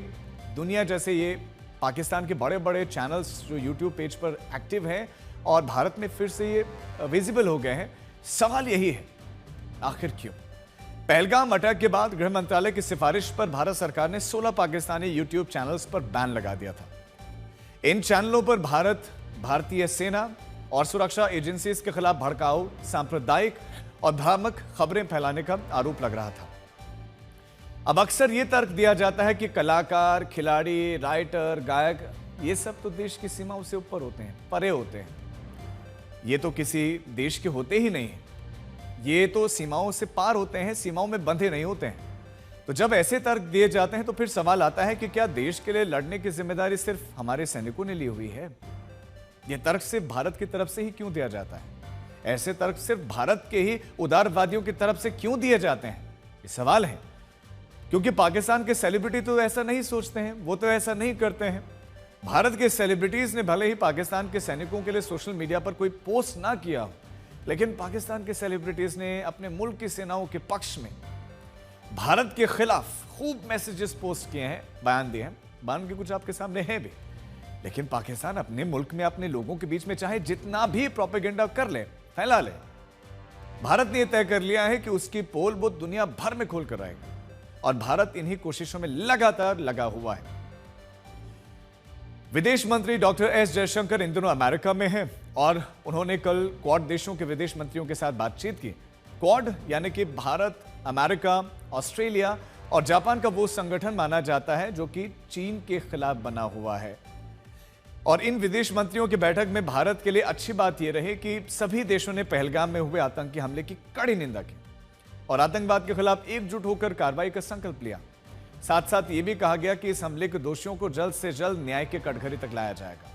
दुनिया जैसे ये पाकिस्तान के बड़े बड़े चैनल्स जो यूट्यूब पेज पर एक्टिव हैं और भारत में फिर से ये विजिबल हो गए हैं। सवाल यही है, आखिर क्यों? पहलगाम अटैक के बाद गृह मंत्रालय की सिफारिश पर भारत सरकार ने 16 पाकिस्तानी यूट्यूब चैनल्स पर बैन लगा दिया था। इन चैनलों पर भारतीय सेना और सुरक्षा एजेंसीज के खिलाफ भड़काऊ, सांप्रदायिक और भ्रामक खबरें फैलाने का आरोप लग रहा था। अब अक्सर यह तर्क दिया जाता है कि कलाकार, खिलाड़ी, राइटर, गायक ये सब तो देश की सीमाओं से ऊपर होते हैं, परे होते हैं। ये तो किसी देश के होते ही नहीं है, ये तो सीमाओं से पार होते हैं, सीमाओं में बंधे नहीं होते हैं। तो जब ऐसे तर्क दिए जाते हैं तो फिर सवाल आता है कि क्या देश के लिए लड़ने की जिम्मेदारी सिर्फ हमारे सैनिकों ने ली हुई है? यह तर्क सिर्फ भारत की तरफ से ही क्यों दिया जाता है? ऐसे तर्क सिर्फ भारत के ही उदारवादियों की तरफ से क्यों दिए जाते हैं? ये सवाल है, क्योंकि पाकिस्तान के सेलिब्रिटी तो ऐसा नहीं सोचते हैं, वो तो ऐसा नहीं करते हैं। भारत के सेलिब्रिटीज ने भले ही पाकिस्तान के सैनिकों के लिए सोशल मीडिया पर कोई पोस्ट ना किया हो, लेकिन पाकिस्तान के सेलिब्रिटीज ने अपने मुल्क की सेनाओं के पक्ष में भारत के खिलाफ खूब मैसेजेस पोस्ट किए हैं, बयान दिए हैं। बयान के कुछ आपके सामने है भी, लेकिन पाकिस्तान अपने मुल्क में अपने लोगों के बीच में चाहे जितना भी प्रोपेगेंडा कर ले, फैला ले, भारत ने यह तय कर लिया है कि उसकी पोल वो दुनिया भर में खोल कर रहेगा और भारत इन्हीं कोशिशों में लगातार लगा हुआ है। विदेश मंत्री डॉक्टर एस जयशंकर इन दिनों अमेरिका में हैं और उन्होंने कल क्वाड देशों के विदेश मंत्रियों के साथ बातचीत की। क्वाड यानी कि भारत, अमेरिका, ऑस्ट्रेलिया और जापान का वो संगठन माना जाता है जो कि चीन के खिलाफ बना हुआ है। और इन विदेश मंत्रियों की बैठक में भारत के लिए अच्छी बात यह रही कि सभी देशों ने पहलगाम में हुए आतंकी हमले की कड़ी निंदा की और आतंकवाद के खिलाफ एकजुट होकर कार्रवाई का संकल्प लिया। साथ साथ यह भी कहा गया कि इस हमले के दोषियों को जल्द से जल्द न्याय के कटघरे तक लाया जाएगा।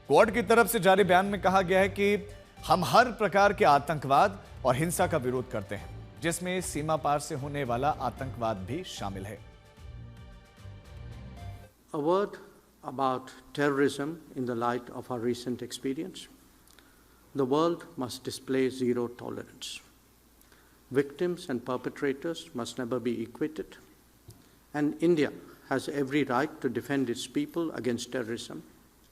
क्वाड की तरफ से जारी बयान में कहा गया है कि हम हर प्रकार के आतंकवाद और हिंसा का विरोध करते हैं, जिसमें सीमा पार से होने वाला आतंकवाद भी शामिल है। A word about terrorism in the light of our recent experience. The world must display zero tolerance. Victims and perpetrators must never be equated. And India has every right to defend its people against terrorism,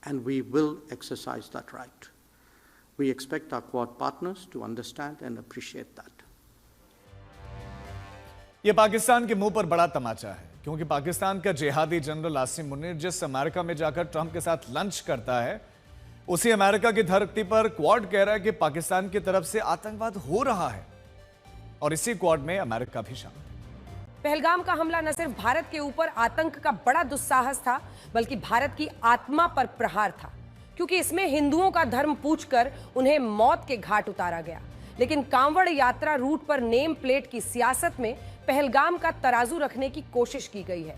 and we will exercise that right. We expect our Quad partners to understand and appreciate that. यह पाकिस्तान के मुंह पर बड़ा तमाचा है, क्योंकि पाकिस्तान का जिहादी general Asim Munir जिस अमेरिका में जाकर ट्रंप के साथ लंच करता है, उसी अमेरिका की धरती पर क्वाड कह रहा है कि पाकिस्तान की तरफ से आतंकवाद हो रहा है और इसी क्वाड में अमेरिका भी शामिल है। पहलगाम का हमला न सिर्फ भारत के ऊपर आतंक का बड़ा दुस्साहस था, बल्कि भारत की आत्मा पर प्रहार था, क्योंकि इसमें हिंदुओं का धर्म पूछकर उन्हें मौत के घाट उतारा गया। लेकिन कांवड़ यात्रा रूट पर नेम प्लेट की सियासत में पहलगाम का तराजू रखने की कोशिश की गई है।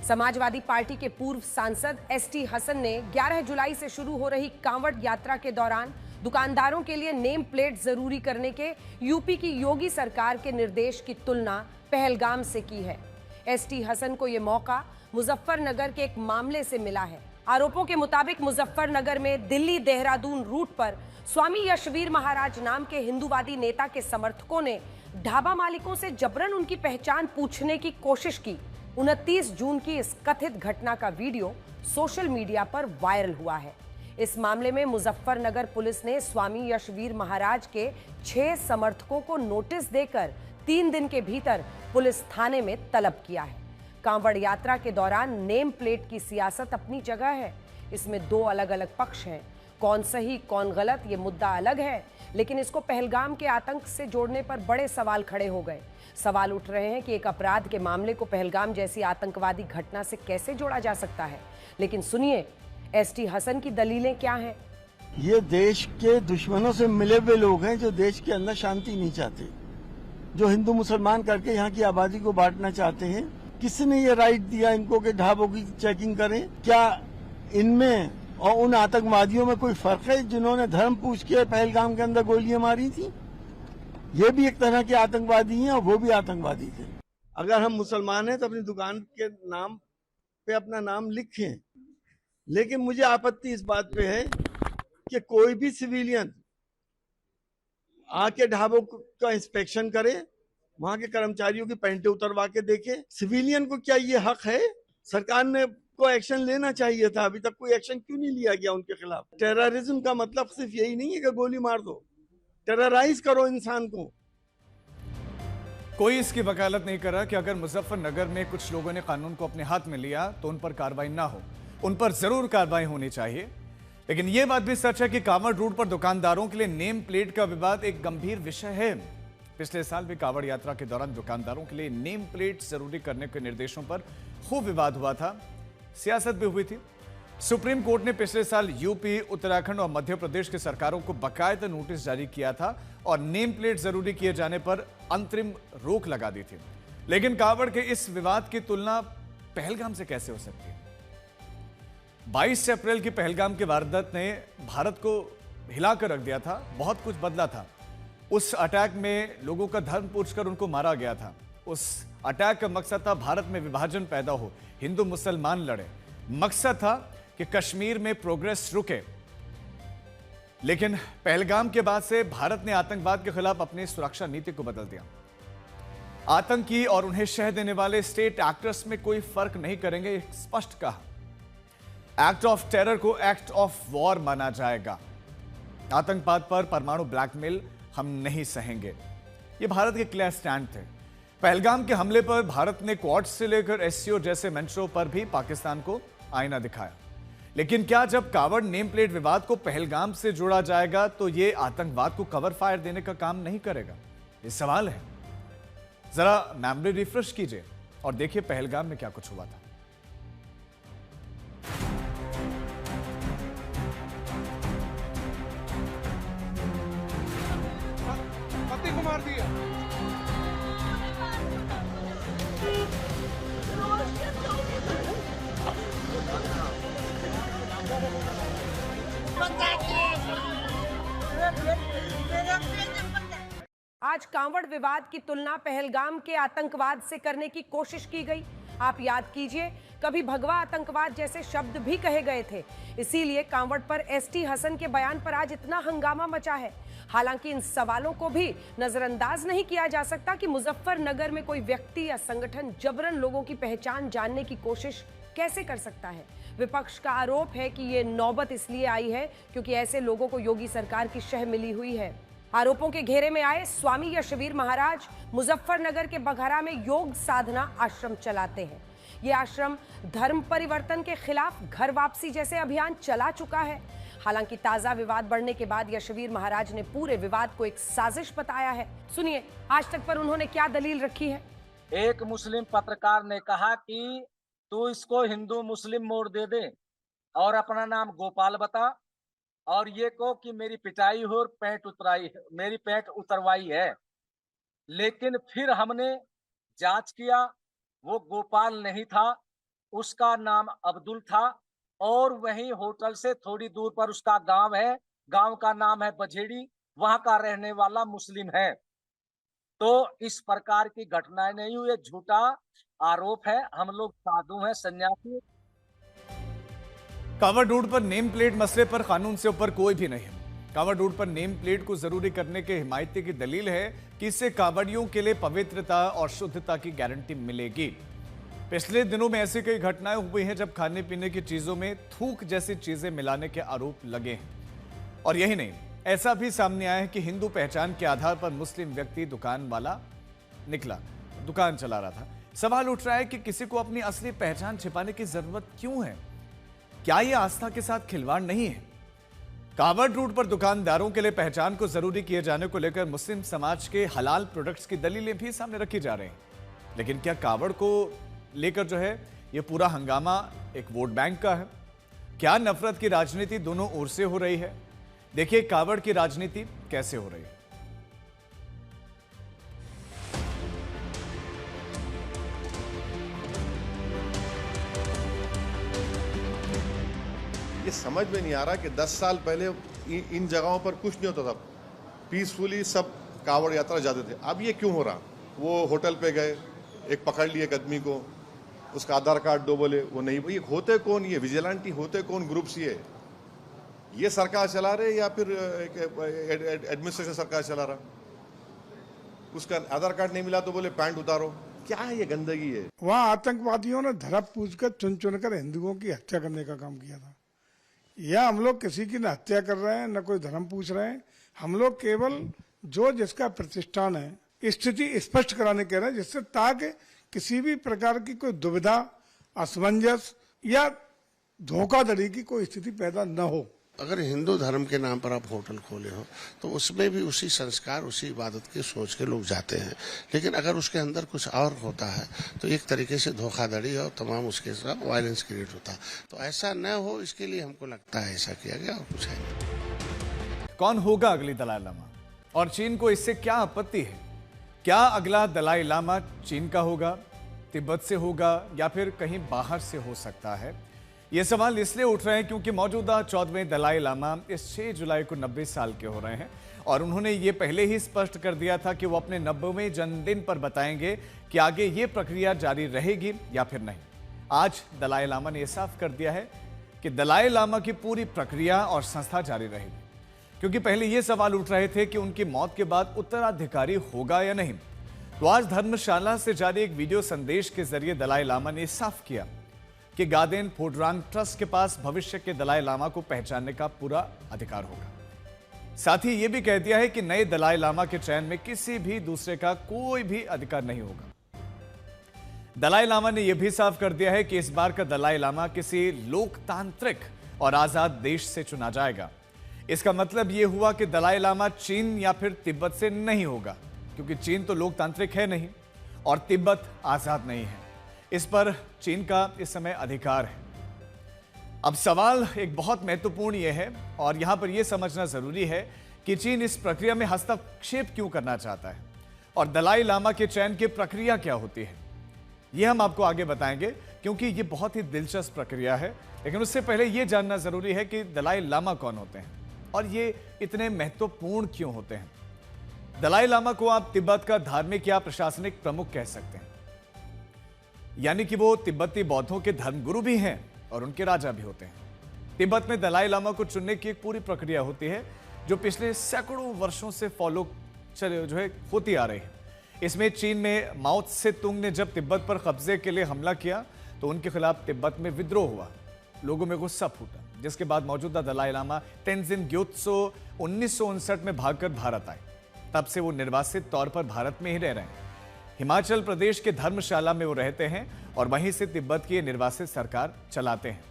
समाजवादी पार्टी के पूर्व सांसद एसटी हसन ने 11 जुलाई से शुरू हो रही कांवड़ यात्रा के दौरान दुकानदारों के लिए नेम प्लेट जरूरी करने के यूपी की योगी सरकार के निर्देश की तुलना पहलगाम से की है। एसटी हसन को यह मौका मुजफ्फरनगर के एक मामले से मिला है। आरोपों के मुताबिक मुजफ्फरनगर में दिल्ली देहरादून रूट पर स्वामी यशवीर महाराज नाम के हिंदूवादी नेता के समर्थकों ने ढाबा मालिकों से जबरन उनकी पहचान पूछने की कोशिश की। 29 जून की इस कथित घटना का वीडियो सोशल मीडिया पर वायरल हुआ है। इस मामले में मुजफ्फरनगर पुलिस ने स्वामी यशवीर महाराज के 6 समर्थकों को नोटिस देकर 3 दिन के भीतर पुलिस थाने में तलब किया है। कांवड़ यात्रा के दौरान नेम प्लेट की सियासत अपनी जगह है। इसमें 2 अलग अलग पक्ष हैं। कौन सही कौन गलत ये मुद्दा अलग है, लेकिन इसको पहलगाम के आतंक से जोड़ने पर बड़े सवाल खड़े हो गए। सवाल उठ रहे हैं कि एक अपराध के मामले को पहलगाम जैसी आतंकवादी घटना से कैसे जोड़ा जा सकता है। लेकिन सुनिए एसटी हसन की दलीलें क्या हैं। ये देश के दुश्मनों से मिले हुए लोग हैं जो देश के अंदर शांति नहीं चाहते, जो हिंदू मुसलमान करके यहाँ की आबादी को बांटना चाहते हैं। किसने ये राइट दिया इनको कि ढाबों की चेकिंग करें? क्या इनमें और उन आतंकवादियों में कोई फर्क है जिन्होंने धर्म पूछ के पहलगाम के अंदर गोलियां मारी थी? ये भी एक तरह के आतंकवादी हैं और वो भी आतंकवादी थे। अगर हम मुसलमान हैं तो अपनी दुकान के नाम पे अपना नाम लिखें, लेकिन मुझे आपत्ति इस बात पे है कि कोई भी सिविलियन आके ढाबों का इंस्पेक्शन करे, वहां के कर्मचारियों की पैंटें उतरवा के देखे। सिविलियन को क्या ये हक है? सरकार ने को एक्शन लेना चाहिए था। अभी तक कोई एक्शन क्यों नहीं लिया गया उनके खिलाफ? टेररिज्म का मतलब सिर्फ यही नहीं है कि गोली मार दो, टेरराइज करो इंसान को। कोई इसकी वकालत नहीं कर रहा कि अगर मुजफ्फरनगर में कुछ लोगों ने कानून को अपने हाथ में लिया तो उन पर कार्रवाई ना हो। उन पर जरूर कार्रवाई होनी चाहिए। लेकिन यह बात भी सच है कि कांवड़ रूट पर दुकानदारों के लिए नेम प्लेट का विवाद एक गंभीर विषय है। पिछले साल भी कांवड़ यात्रा के दौरान दुकानदारों के लिए नेम प्लेट जरूरी करने के निर्देशों पर खूब विवाद हुआ था, सियासत भी हुई थी। सुप्रीम कोर्ट ने पिछले साल यूपी, उत्तराखंड और मध्य प्रदेश की सरकारों को बाकायदा नोटिस जारी किया था और नेम प्लेट जरूरी किए जाने पर अंतरिम रोक लगा दी थी। लेकिन कांवड़ के इस विवाद की तुलना पहलगाम से कैसे हो सकती है? 22 अप्रैल की पहलगाम की वारदात ने भारत को हिलाकर रख दिया था। बहुत कुछ बदला था। उस अटैक में लोगों का धर्म पूछकर उनको मारा गया था। उस अटैक का मकसद था भारत में विभाजन पैदा हो, हिंदू मुसलमान लड़े। मकसद था कि कश्मीर में प्रोग्रेस रुके। लेकिन पहलगाम के बाद से भारत ने आतंकवाद के खिलाफ अपनी सुरक्षा नीति को बदल दिया। आतंकी और उन्हें शह देने वाले स्टेट एक्टर्स में कोई फर्क नहीं करेंगे, स्पष्ट कहा। एक्ट ऑफ टेरर को एक्ट ऑफ वॉर माना जाएगा। आतंकवाद पर परमाणु ब्लैकमेल हम नहीं सहेंगे। यह भारत के क्लियर स्टैंड थे। पहलगाम के हमले पर भारत ने क्वाड से लेकर एससीओ जैसे मंचों पर भी पाकिस्तान को आईना दिखाया। लेकिन क्या जब कांवड़ नेम प्लेट विवाद को पहलगाम से जोड़ा जाएगा तो यह आतंकवाद को कवर फायर देने का काम नहीं करेगा? ये सवाल है। जरा मेमोरी रिफ्रेश कीजिए और देखिए पहलगाम में क्या कुछ हुआ था। पति को मार दिया। आज कांवड़ विवाद की तुलना पहलगाम के आतंकवाद से करने की कोशिश की गई। आप याद कीजिए, कभी भगवा आतंकवाद जैसे शब्द भी कहे गए थे। इसीलिए कांवड़ पर एसटी हसन के बयान पर आज इतना हंगामा मचा है। हालांकि इन सवालों को भी नजरअंदाज नहीं किया जा सकता कि मुजफ्फरनगर में कोई व्यक्ति या संगठन जबरन लोगों की पहचान जानने की कोशिश कैसे कर सकता है। विपक्ष का आरोप है कि ये नौबत इसलिए आई है क्योंकि ऐसे लोगों को योगी सरकार की शह मिली हुई है। आरोपों के घेरे में आए स्वामी यशवीर महाराज मुजफ्फरनगर के बघारा में योग साधना आश्रम चलाते हैं। ये आश्रम धर्म परिवर्तन के खिलाफ घर वापसी जैसे अभियान चला चुका है। हालांकि ताजा विवाद बढ़ने के बाद यशवीर महाराज ने पूरे विवाद को एक साजिश बताया है। सुनिए आज तक पर उन्होंने क्या दलील रखी है। एक मुस्लिम पत्रकार ने कहा कि तू इसको हिंदू मुस्लिम मोड़ दे दे और अपना नाम गोपाल बता और ये को कि मेरी पिटाई हो और मेरी पैंट उतरवाई है। लेकिन फिर हमने जांच किया, वो गोपाल नहीं था, उसका नाम अब्दुल था और वहीं होटल से थोड़ी दूर पर उसका गांव है, गांव का नाम है बझेड़ी, वहां का रहने वाला मुस्लिम है। तो इस प्रकार की घटनाएं नहीं हुई, झूठा आरोप है। हम लोग साधु हैं, सन्यासी। कांवड़ रोड पर नेम प्लेट मसले पर कानून से ऊपर कोई भी नहीं है। कांवड़ रोड पर नेम प्लेट को जरूरी करने के हिमायती की दलील है कि इससे कांवड़ियों के लिए पवित्रता और शुद्धता की गारंटी मिलेगी। पिछले दिनों में ऐसी कई घटनाएं हुई हैं जब खाने पीने की चीजों में थूक जैसी चीजें मिलाने के आरोप लगे हैं। और यही नहीं, ऐसा भी सामने आया है कि हिंदू पहचान के आधार पर मुस्लिम व्यक्ति दुकान वाला निकला, दुकान चला रहा था। सवाल उठ रहा है कि किसी को अपनी असली पहचान छिपाने की जरूरत क्यों है? क्या यह आस्था के साथ खिलवाड़ नहीं है? कांवड़ रोड पर दुकानदारों के लिए पहचान को जरूरी किए जाने को लेकर मुस्लिम समाज के हलाल प्रोडक्ट्स की दलीलें भी सामने रखी जा रही हैं। लेकिन क्या कांवड़ को लेकर जो है यह पूरा हंगामा एक वोट बैंक का है? क्या नफरत की राजनीति दोनों ओर से हो रही है? देखिए कांवड़ की राजनीति कैसे हो रही है। ये समझ में नहीं आ रहा कि 10 साल पहले इन जगहों पर कुछ नहीं होता था, पीसफुली सब कांवड़ यात्रा जाते थे। अब ये क्यों हो रहा? वो होटल पे गए, एक पकड़ लिए एक आदमी को, उसका आधार कार्ड दो, बोले वो नहीं। ये होते कौन? ये विजिलेंटी होते कौन ग्रुप्स? ये सरकार चला रहे या फिर एडमिनिस्ट्रेशन सरकार चला रहा? उसका आधार कार्ड नहीं मिला तो बोले पैंट उतारो। क्या है ये गंदगी है? वहाँ आतंकवादियों ने धड़प पूछकर चुन चुनकर हिंदुओं की हत्या करने का काम किया था। यह हम लोग किसी की न हत्या कर रहे हैं, न कोई धर्म पूछ रहे हैं। हम लोग केवल जो जिसका प्रतिष्ठान है स्थिति स्पष्ट कराने कह रहे हैं, जिससे ताकि किसी भी प्रकार की कोई दुविधा, असमंजस या धोखाधड़ी की कोई स्थिति पैदा न हो। अगर हिंदू धर्म के नाम पर आप होटल खोले हो तो उसमें भी उसी संस्कार, उसी इबादत की सोच के लोग जाते हैं। लेकिन अगर उसके अंदर कुछ और होता है तो एक तरीके से धोखाधड़ी और तमाम उसके साथ वायलेंस क्रिएट होता है। तो ऐसा न हो, इसके लिए हमको लगता है ऐसा किया गया और कुछ है। कौन होगा अगली दलाई लामा और चीन को इससे क्या आपत्ति है? क्या अगला दलाई लामा चीन का होगा, तिब्बत से होगा या फिर कहीं बाहर से हो सकता है? ये सवाल इसलिए उठ रहे हैं क्योंकि मौजूदा 14वें दलाई लामा इस 6 जुलाई को 90 साल के हो रहे हैं और उन्होंने ये पहले ही स्पष्ट कर दिया था कि वो अपने 90वें जन्मदिन पर बताएंगे कि आगे ये प्रक्रिया जारी रहेगी या फिर नहीं। आज दलाई लामा ने यह साफ कर दिया है कि दलाई लामा की पूरी प्रक्रिया और संस्था जारी रहेगी, क्योंकि पहले ये सवाल उठ रहे थे कि उनकी मौत के बाद उत्तराधिकारी होगा या नहीं। तो आज धर्मशाला से जारी एक वीडियो संदेश के जरिए दलाई लामा ने साफ किया कि गादेन फोड्रांग ट्रस्ट के पास भविष्य के दलाई लामा को पहचानने का पूरा अधिकार होगा। साथ ही यह भी कह दिया है कि नए दलाई लामा के चयन में किसी भी दूसरे का कोई भी अधिकार नहीं होगा। दलाई लामा ने यह भी साफ कर दिया है कि इस बार का दलाई लामा किसी लोकतांत्रिक और आजाद देश से चुना जाएगा। इसका मतलब यह हुआ कि दलाई लामा चीन या फिर तिब्बत से नहीं होगा, क्योंकि चीन तो लोकतांत्रिक है नहीं। और तिब्बत आजाद नहीं है। इस पर चीन का इस समय अधिकार है। अब सवाल एक बहुत महत्वपूर्ण यह है और यहां पर यह समझना जरूरी है कि चीन इस प्रक्रिया में हस्तक्षेप क्यों करना चाहता है और दलाई लामा के चयन की प्रक्रिया क्या होती है। यह हम आपको आगे बताएंगे क्योंकि यह बहुत ही दिलचस्प प्रक्रिया है। लेकिन उससे पहले यह जानना जरूरी है कि दलाई लामा कौन होते हैं और ये इतने महत्वपूर्ण क्यों होते हैं। दलाई लामा को आप तिब्बत का धार्मिक या प्रशासनिक प्रमुख कह सकते हैं, यानी कि वो तिब्बती बौद्धों के धर्मगुरु भी हैं और उनके राजा भी होते हैं। तिब्बत में दलाई लामा को चुनने की एक पूरी प्रक्रिया होती है जो पिछले सैकड़ों वर्षों से होती आ रही है। इसमें चीन में माओ त्से तुंग ने जब तिब्बत पर कब्जे के लिए हमला किया तो उनके खिलाफ तिब्बत में विद्रोह हुआ, लोगों में गुस्सा फूटा, जिसके बाद मौजूदा दलाई लामा तेंजिन ग्योत्सो 1959 में भागकर भारत आए। तब से वो निर्वासित तौर पर भारत में ही रह रहे हैं। हिमाचल प्रदेश के धर्मशाला में वो रहते हैं और वहीं से तिब्बत की निर्वासित सरकार चलाते हैं।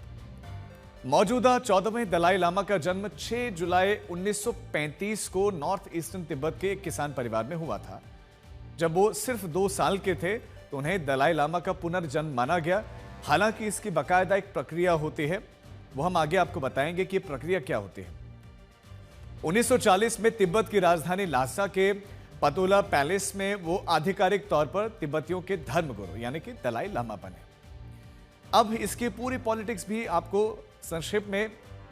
मौजूदा 14वें दलाई लामा का जन्म 6 जुलाई 1935 को नॉर्थ ईस्टर्न तिब्बत के एक किसान परिवार में हुआ था। जब वो सिर्फ 2 साल के थे तो उन्हें दलाई लामा का पुनर्जन्म माना गया। हालांकि इसकी बाकायदा एक प्रक्रिया होती है, वो हम आगे आपको बताएंगे कि प्रक्रिया क्या होती है। 1940 में तिब्बत की राजधानी लासा के पतोला पैलेस में वो आधिकारिक तौर पर तिब्बतियों के धर्मगुरु यानी कि दलाई लामा बने। अब इसकी पूरी पॉलिटिक्स भी आपको संक्षेप में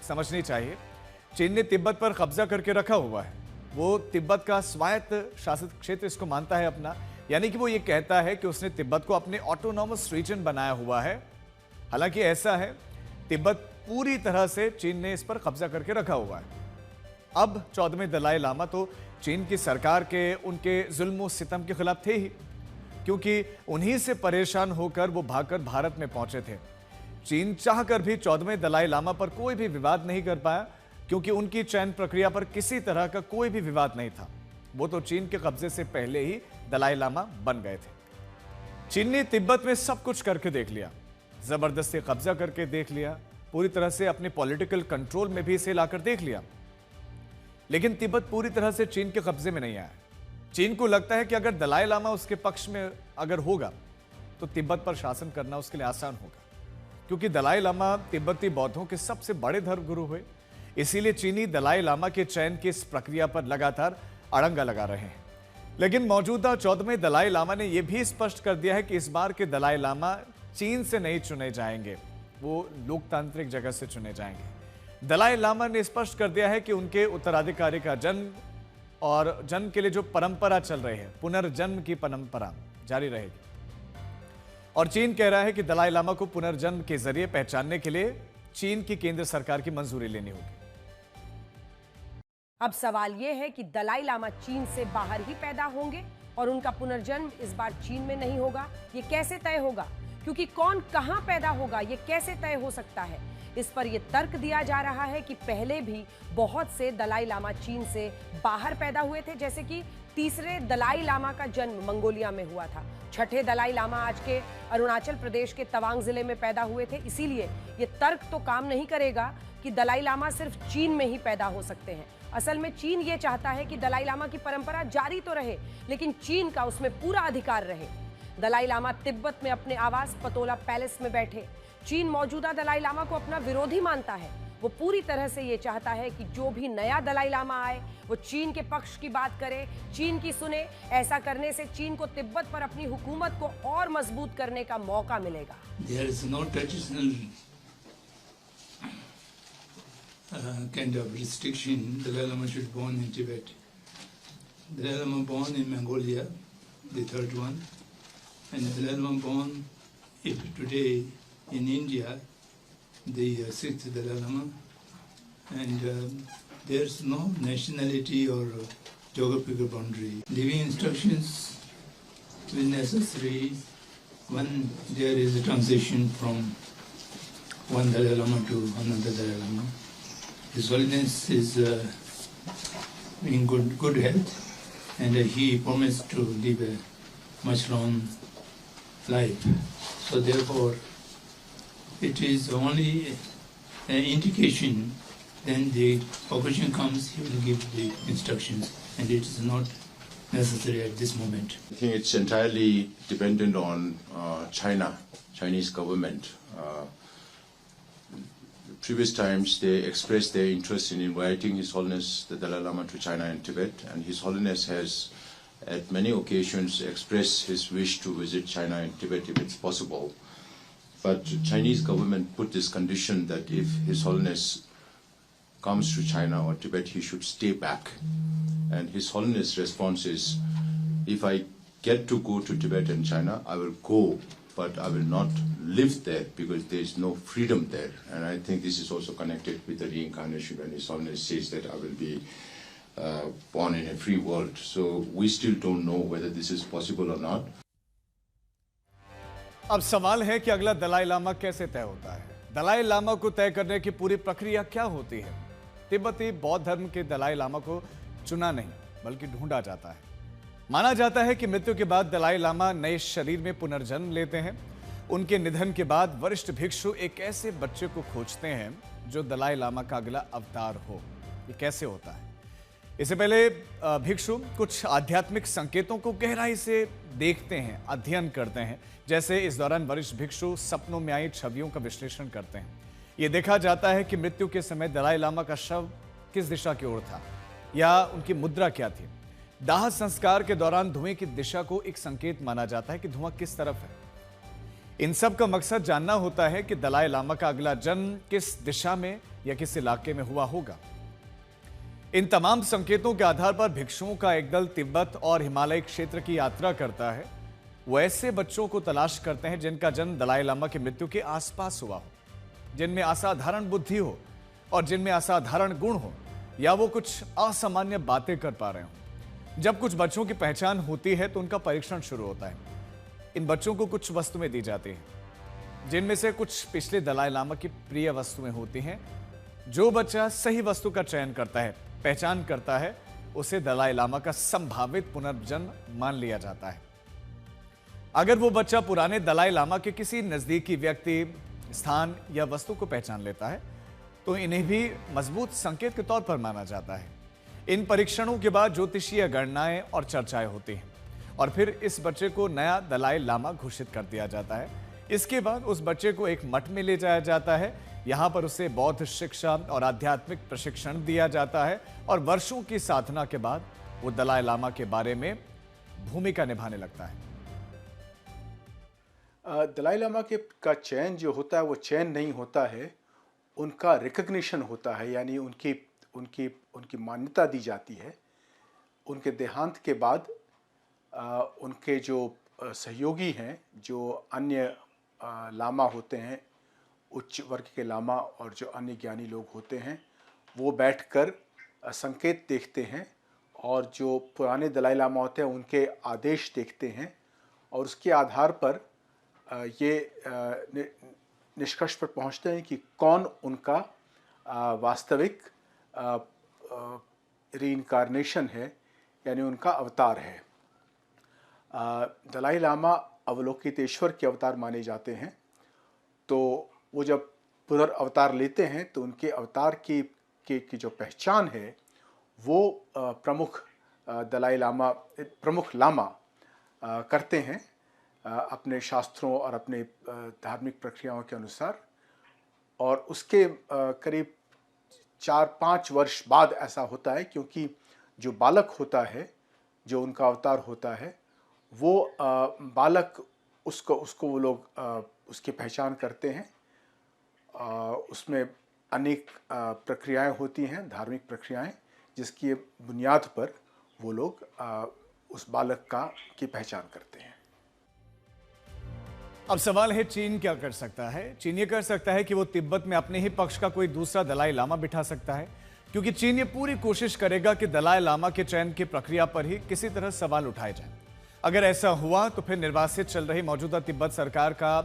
समझनी चाहिए। चीन ने तिब्बत पर कब्जा करके रखा हुआ है। वो तिब्बत का स्वायत्त शासित क्षेत्र इसको मानता है अपना, यानी कि वो ये कहता है कि उसने तिब्बत को अपने ऑटोनॉमस रीजन बनाया हुआ है। हालांकि ऐसा है, तिब्बत पूरी तरह से चीन ने इस पर कब्जा करके रखा हुआ है। अब 14वें दलाई लामा तो चीन की सरकार के उनके जुल्म सितम के खिलाफ थे ही, क्योंकि उन्हीं से परेशान होकर वो भागकर भारत में पहुंचे थे। चीन चाहकर भी 14वें दलाई लामा पर कोई भी विवाद नहीं कर पाया, क्योंकि उनकी चयन प्रक्रिया पर किसी तरह का कोई भी विवाद नहीं था। वो तो चीन के कब्जे से पहले ही दलाई लामा बन गए थे। चीन ने तिब्बत में सब कुछ करके देख लिया, जबरदस्ती कब्जा करके देख लिया, पूरी तरह से अपने पॉलिटिकल कंट्रोल में भी इसे लाकर देख लिया। लेकिन तिब्बत पूरी तरह से चीन के कब्जे में नहीं आया। चीन को लगता है कि अगर दलाई लामा उसके पक्ष में अगर होगा तो तिब्बत पर शासन करना उसके लिए आसान होगा, क्योंकि दलाई लामा तिब्बती बौद्धों के सबसे बड़े धर्मगुरु हुए। इसीलिए चीनी दलाई लामा के चयन की इस प्रक्रिया पर लगातार अड़ंगा लगा रहे हैं। लेकिन मौजूदा 14वें दलाई लामा ने यह भी स्पष्ट कर दिया है कि इस बार के दलाई लामा चीन से नहीं चुने जाएंगे, वो लोकतांत्रिक जगह से चुने जाएंगे। दलाई लामा ने स्पष्ट कर दिया है कि उनके उत्तराधिकारी का जन्म और जन्म के लिए जो परंपरा चल रही है, पुनर्जन्म की परंपरा जारी रहेगी। और चीन कह रहा है कि दलाई लामा को पुनर्जन्म के जरिए पहचानने के लिए चीन की केंद्र सरकार की मंजूरी लेनी होगी। अब सवाल यह है कि दलाई लामा चीन से बाहर ही पैदा होंगे और उनका पुनर्जन्म इस बार चीन में नहीं होगा। ये कैसे तय होगा? क्योंकि कौन कहां पैदा होगा ये कैसे तय हो सकता है? इस पर यह तर्क दिया जा रहा है कि पहले भी बहुत से दलाई लामा चीन से बाहर पैदा हुए थे, जैसे कि तीसरे दलाई लामा का जन्म मंगोलिया में हुआ था। छठे दलाई लामा आज के अरुणाचल प्रदेश के तवांग जिले में पैदा हुए थे। इसीलिए ये तर्क तो काम नहीं करेगा कि दलाई लामा सिर्फ चीन में ही पैदा हो सकते हैं। असल में चीन ये चाहता है कि दलाई लामा की परंपरा जारी तो रहे, लेकिन चीन का उसमें पूरा अधिकार रहे। दलाई लामा तिब्बत में अपने आवास पतोला पैलेस में बैठे। चीन मौजूदा दलाई लामा को अपना विरोधी मानता है। वो पूरी तरह से ये चाहता है कि जो भी नया दलाई लामा आए वो चीन के पक्ष की बात करे, चीन की सुने। ऐसा करने से चीन को तिब्बत पर अपनी हुकूमत को और मजबूत करने का मौका मिलेगा। There is no traditional kind of restriction. Dalai Lama should born in Tibet. Dalai Lama born in Mongolia, the third one, and Dalai Lama born if today in India, the sixth Dalai Lama, and there's no nationality or geographical boundary. Living instructions will necessary when there is a transition from one Dalai Lama to another Dalai Lama. His Holiness is in good health, and he promised to live a much long life. So therefore, it is only an indication. Then the occasion comes, he will give the instructions, and it is not necessary at this moment. I think it's entirely dependent on Chinese government. Previous times they expressed their interest in inviting His Holiness the Dalai Lama to China and Tibet, and His Holiness has at many occasions expressed his wish to visit China and Tibet if it's possible. But Chinese government put this condition that if His Holiness comes to China or Tibet, he should stay back. And His Holiness' response is, if I get to go to Tibet and China, I will go, but I will not live there because there is no freedom there. And I think this is also connected with the reincarnation when His Holiness says that I will be born in a free world. So we still don't know whether this is possible or not. अब सवाल है कि अगला दलाई लामा कैसे तय होता है। दलाई लामा को तय करने की पूरी प्रक्रिया क्या होती है। तिब्बती बौद्ध धर्म के दलाई लामा को चुना नहीं बल्कि ढूंढा जाता है। माना जाता है कि मृत्यु के बाद दलाई लामा नए शरीर में पुनर्जन्म लेते हैं। उनके निधन के बाद वरिष्ठ भिक्षु एक ऐसे बच्चे को खोजते हैं जो दलाई लामा का अगला अवतार हो। ये कैसे होता है? इससे पहले भिक्षु कुछ आध्यात्मिक संकेतों को गहराई से देखते हैं, अध्ययन करते हैं। जैसे इस दौरान वरिष्ठ भिक्षु सपनों में आई छवियों का विश्लेषण करते हैं। यह देखा जाता है कि मृत्यु के समय दलाई लामा का शव किस दिशा की ओर था या उनकी मुद्रा क्या थी। दाह संस्कार के दौरान धुएं की दिशा को एक संकेत माना जाता है कि धुआं किस तरफ है। इन सब का मकसद जानना होता है कि दलाई लामा का अगला जन्म किस दिशा में या किस इलाके में हुआ होगा। इन तमाम संकेतों के आधार पर भिक्षुओं का एक दल तिब्बत और हिमालय क्षेत्र की यात्रा करता है। वो ऐसे बच्चों को तलाश करते हैं जिनका जन्म दलाई लामा की मृत्यु के आसपास हुआ हो, जिनमें असाधारण बुद्धि हो और जिनमें असाधारण गुण हो, या वो कुछ असामान्य बातें कर पा रहे हो। जब कुछ बच्चों की पहचान होती है तो उनका परीक्षण शुरू होता है। इन बच्चों को कुछ वस्तुएं दी जाती हैं, जिनमें से कुछ पिछले दलाई लामा की प्रिय वस्तुएं होती हैं। जो बच्चा सही वस्तु का चयन करता है, पहचान करता है, उसे दलाई लामा का संभावित पुनर्जन्म मान लिया जाता है। अगर वो बच्चा पुराने दलाई लामा के किसी नजदीकी व्यक्ति, स्थान या वस्तु को पहचान लेता है तो इन्हें भी मजबूत संकेत के तौर पर माना जाता है। इन परीक्षणों के बाद ज्योतिषीय गणनाएं और चर्चाएं होती हैं और फिर इस बच्चे को नया दलाई लामा घोषित कर दिया जाता है। इसके बाद उस बच्चे को एक मठ में ले जाया जाता है। यहाँ पर उसे बौद्ध शिक्षा और आध्यात्मिक प्रशिक्षण दिया जाता है और वर्षों की साधना के बाद वो दलाई लामा के बारे में भूमिका निभाने लगता है। दलाई लामा का चयन जो होता है वो चयन नहीं होता है, उनका रिकग्निशन होता है, यानी उनकी मान्यता दी जाती है। उनके देहांत के बाद उनके जो सहयोगी हैं, जो अन्य लामा होते हैं, उच्च वर्ग के लामा और जो अन्य ज्ञानी लोग होते हैं, वो बैठकर संकेत देखते हैं और जो पुराने दलाई लामा होते हैं उनके आदेश देखते हैं और उसके आधार पर ये निष्कर्ष पर पहुंचते हैं कि कौन उनका वास्तविक रीइंकारनेशन है, यानी उनका अवतार है। दलाई लामा अवलोकितेश्वर के अवतार माने जाते हैं, तो वो जब पुनर्अवतार लेते हैं तो उनके अवतार की जो पहचान है वो प्रमुख लामा करते हैं अपने शास्त्रों और अपने धार्मिक प्रक्रियाओं के अनुसार। और उसके करीब 4-5 वर्ष बाद ऐसा होता है, क्योंकि जो बालक होता है, जो उनका अवतार होता है, वो बालक उसको वो लोग उसकी पहचान करते हैं। उसमें अनेक प्रक्रियाएं होती हैं, धार्मिक प्रक्रियाएं, जिसकी बुनियाद पर वो लोग उस बालक की पहचान करते हैं। अब सवाल है, चीन क्या कर सकता है? चीन ये कर सकता है कि वो तिब्बत में अपने ही पक्ष का कोई दूसरा दलाई लामा बिठा सकता है, क्योंकि चीन ये पूरी कोशिश करेगा कि दलाई लामा के चयन की प्रक्रिया पर ही किसी तरह सवाल उठाए जाए। अगर ऐसा हुआ तो फिर निर्वासित चल रही मौजूदा तिब्बत सरकार का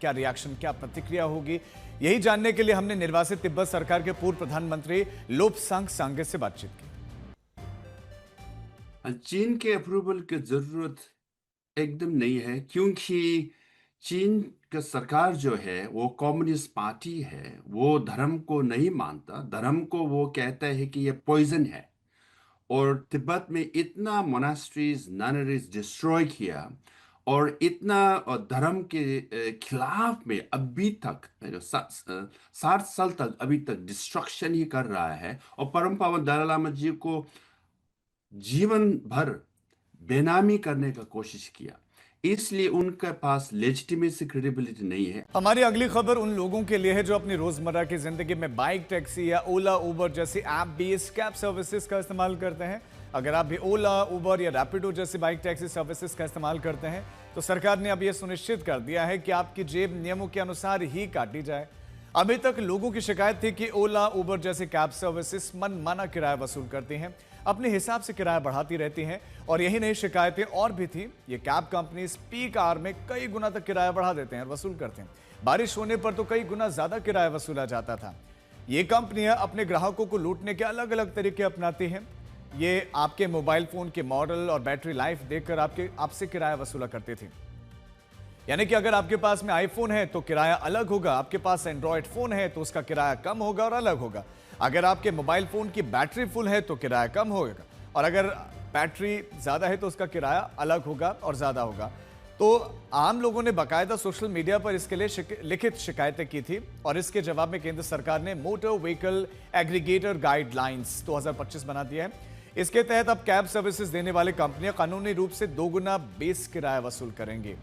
क्या रिएक्शन, क्या प्रतिक्रिया होगी? यही जानने के लिए हमने निर्वासित तिब्बत सरकार के पूर्व प्रधानमंत्री लोपसांग सांगे से बातचीत की। चीन के अप्रूवल की जरूरत एकदम नहीं है, क्योंकि चीन का सरकार जो है वो कम्युनिस्ट पार्टी है, वो धर्म को नहीं मानता। धर्म को वो कहता है कि ये पॉइजन है और तिब्बत में इतना मोनास्ट्रीज ननरीज डिस्ट्रॉय किया और इतना धर्म के खिलाफ में अभी तक 60 साल तक अभी तक डिस्ट्रक्शन ही कर रहा है, और परम पावन दलाई लामा जी को जीवन भर बेनामी करने का कोशिश किया, इसलिए उनके पास लेजिटिमेसी क्रेडिबिलिटी नहीं है। हमारी अगली खबर उन लोगों के लिए है जो अपनी रोजमर्रा की जिंदगी में बाइक, टैक्सी या ओला, उबर जैसी ऐप बेस्ड कैब सर्विसेज का इस्तेमाल करते हैं। अगर आप भी ओला, उबर या रैपिडो जैसी बाइक टैक्सी सर्विसेज का इस्तेमाल करते हैं तो सरकार ने अब यह सुनिश्चित कर दिया है कि आपकी जेब नियमों के अनुसार ही काटी जाए। अभी तक लोगों की शिकायत थी कि ओला, उबर जैसी कैब सर्विसेज मनमाना किराया वसूल करती हैं, अपने हिसाब से किराया बढ़ाती रहती हैं, और यही नहीं शिकायतें और भी थी। ये कैब कंपनी पीक आवर में कई गुना तक किराया बढ़ा देते हैं और वसूल करते हैं। बारिश होने पर तो कई गुना ज्यादा किराया वसूला जाता था। ये कंपनियां अपने ग्राहकों को लूटने के अलग अलग तरीके अपनाती हैं। ये आपके मोबाइल फोन के मॉडल और बैटरी लाइफ देखकर आपसे किराया वसूला करती थी। यानी कि अगर आपके पास में आईफोन है तो किराया अलग होगा, आपके पास एंड्रॉयड फोन है तो उसका किराया कम होगा और अलग होगा। अगर आपके मोबाइल फोन की बैटरी फुल है तो किराया कम होगा, और अगर बैटरी ज्यादा है तो उसका किराया अलग होगा और ज्यादा होगा। तो आम लोगों ने बाकायदा सोशल मीडिया पर इसके लिए लिखित शिकायतें की थी, और इसके जवाब में केंद्र सरकार ने मोटर व्हीकल एग्रीगेटर गाइडलाइंस 2025 बना दिया है। इसके तहत अब कैब सर्विसेज देने वाली कंपनियां कानूनी रूप से 2 गुना बेस किराया वसूल करेंगी।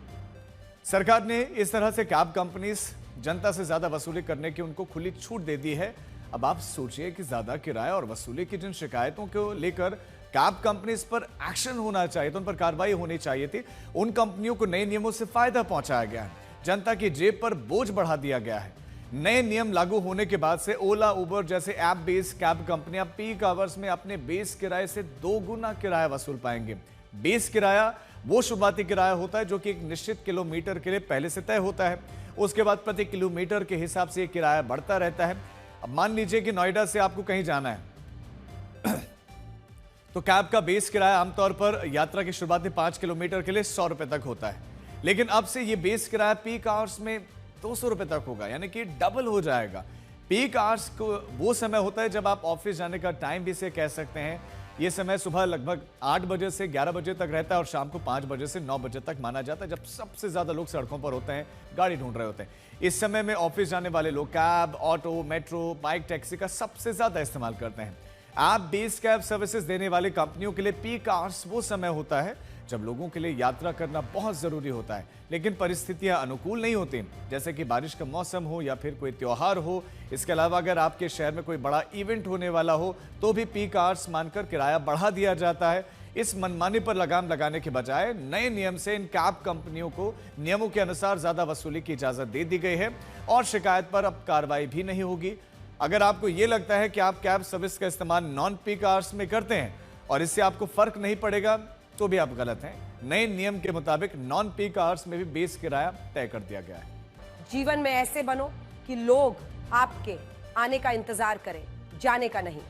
सरकार ने इस तरह से कैब कंपनीज जनता से ज्यादा वसूली करने की उनको खुली छूट दे दी है। अब आप सोचिए कि ज्यादा किराया और वसूली की जिन शिकायतों को लेकर कैब कंपनीज पर एक्शन होना चाहिए, तो उन पर कार्रवाई होनी चाहिए थी, उन कंपनियों को नए नियमों से फायदा पहुंचाया गया है, जनता की जेब पर बोझ बढ़ा दिया गया है। नए नियम लागू होने के बाद से ओला, उबर जैसे ऐप बेस्ड कैब कंपनियां पीक आवर्स में अपने बेस किराए से 2 गुना किराया वसूल पाएंगे। बेस किराया वो शुरुआती किराया होता है जो कि एक निश्चित किलोमीटर के लिए पहले से तय होता है। उसके बाद प्रति किलोमीटर के हिसाब से किराया बढ़ता रहता है। अब मान लीजिए कि नोएडा से आपको कहीं जाना है तो कैब का बेस किराया आमतौर पर यात्रा की शुरुआती 5 किलोमीटर के लिए 100 रुपए तक होता है, लेकिन अब से ये बेस किराया पीक आवर्स में 200 रुपए तक होगा, यानी कि डबल हो जाएगा। पीक आवर्स को वो समय होता है जब आप ऑफिस जाने का टाइम भी इसे कह सकते हैं। ये समय सुबह लगभग 8 बजे से 11 बजे तक रहता है और शाम को 5 बजे से 9 बजे तक माना जाता है, जब सबसे ज्यादा लोग सड़कों पर होते हैं, गाड़ी ढूंढ रहे होते हैं। इस समय में ऑफिस जाने वाले लोग cab, auto, metro, bike, taxi का सबसे ज्यादा इस्तेमाल करते हैं। ऐप बेस्ड कैब सर्विसेज देने वाली कंपनियों के लिए पीक आवर्स वो समय होता है जब लोगों के लिए यात्रा करना बहुत जरूरी होता है, लेकिन परिस्थितियां अनुकूल नहीं होती, जैसे कि बारिश का मौसम हो या फिर कोई त्योहार हो। इसके अलावा अगर आपके शहर में कोई बड़ा इवेंट होने वाला हो तो भी पीक आवर्स मानकर किराया बढ़ा दिया जाता है। इस मनमानी पर लगाम लगाने के बजाय नए नियम से इन कैब कंपनियों को नियमों के अनुसार ज्यादा वसूली की इजाजत दे दी गई है और शिकायत पर अब कार्रवाई भी नहीं होगी। अगर आपको यह लगता है कि आप कैब सर्विस का इस्तेमाल नॉन पीक आवर्स में करते हैं और इससे आपको फर्क नहीं पड़ेगा तो भी आप गलत हैं। नए नियम के मुताबिक नॉन पीक आवर्स में भी बेस किराया तय कर दिया गया है। जीवन में ऐसे बनो कि लोग आपके आने का इंतजार करें, जाने का नहीं।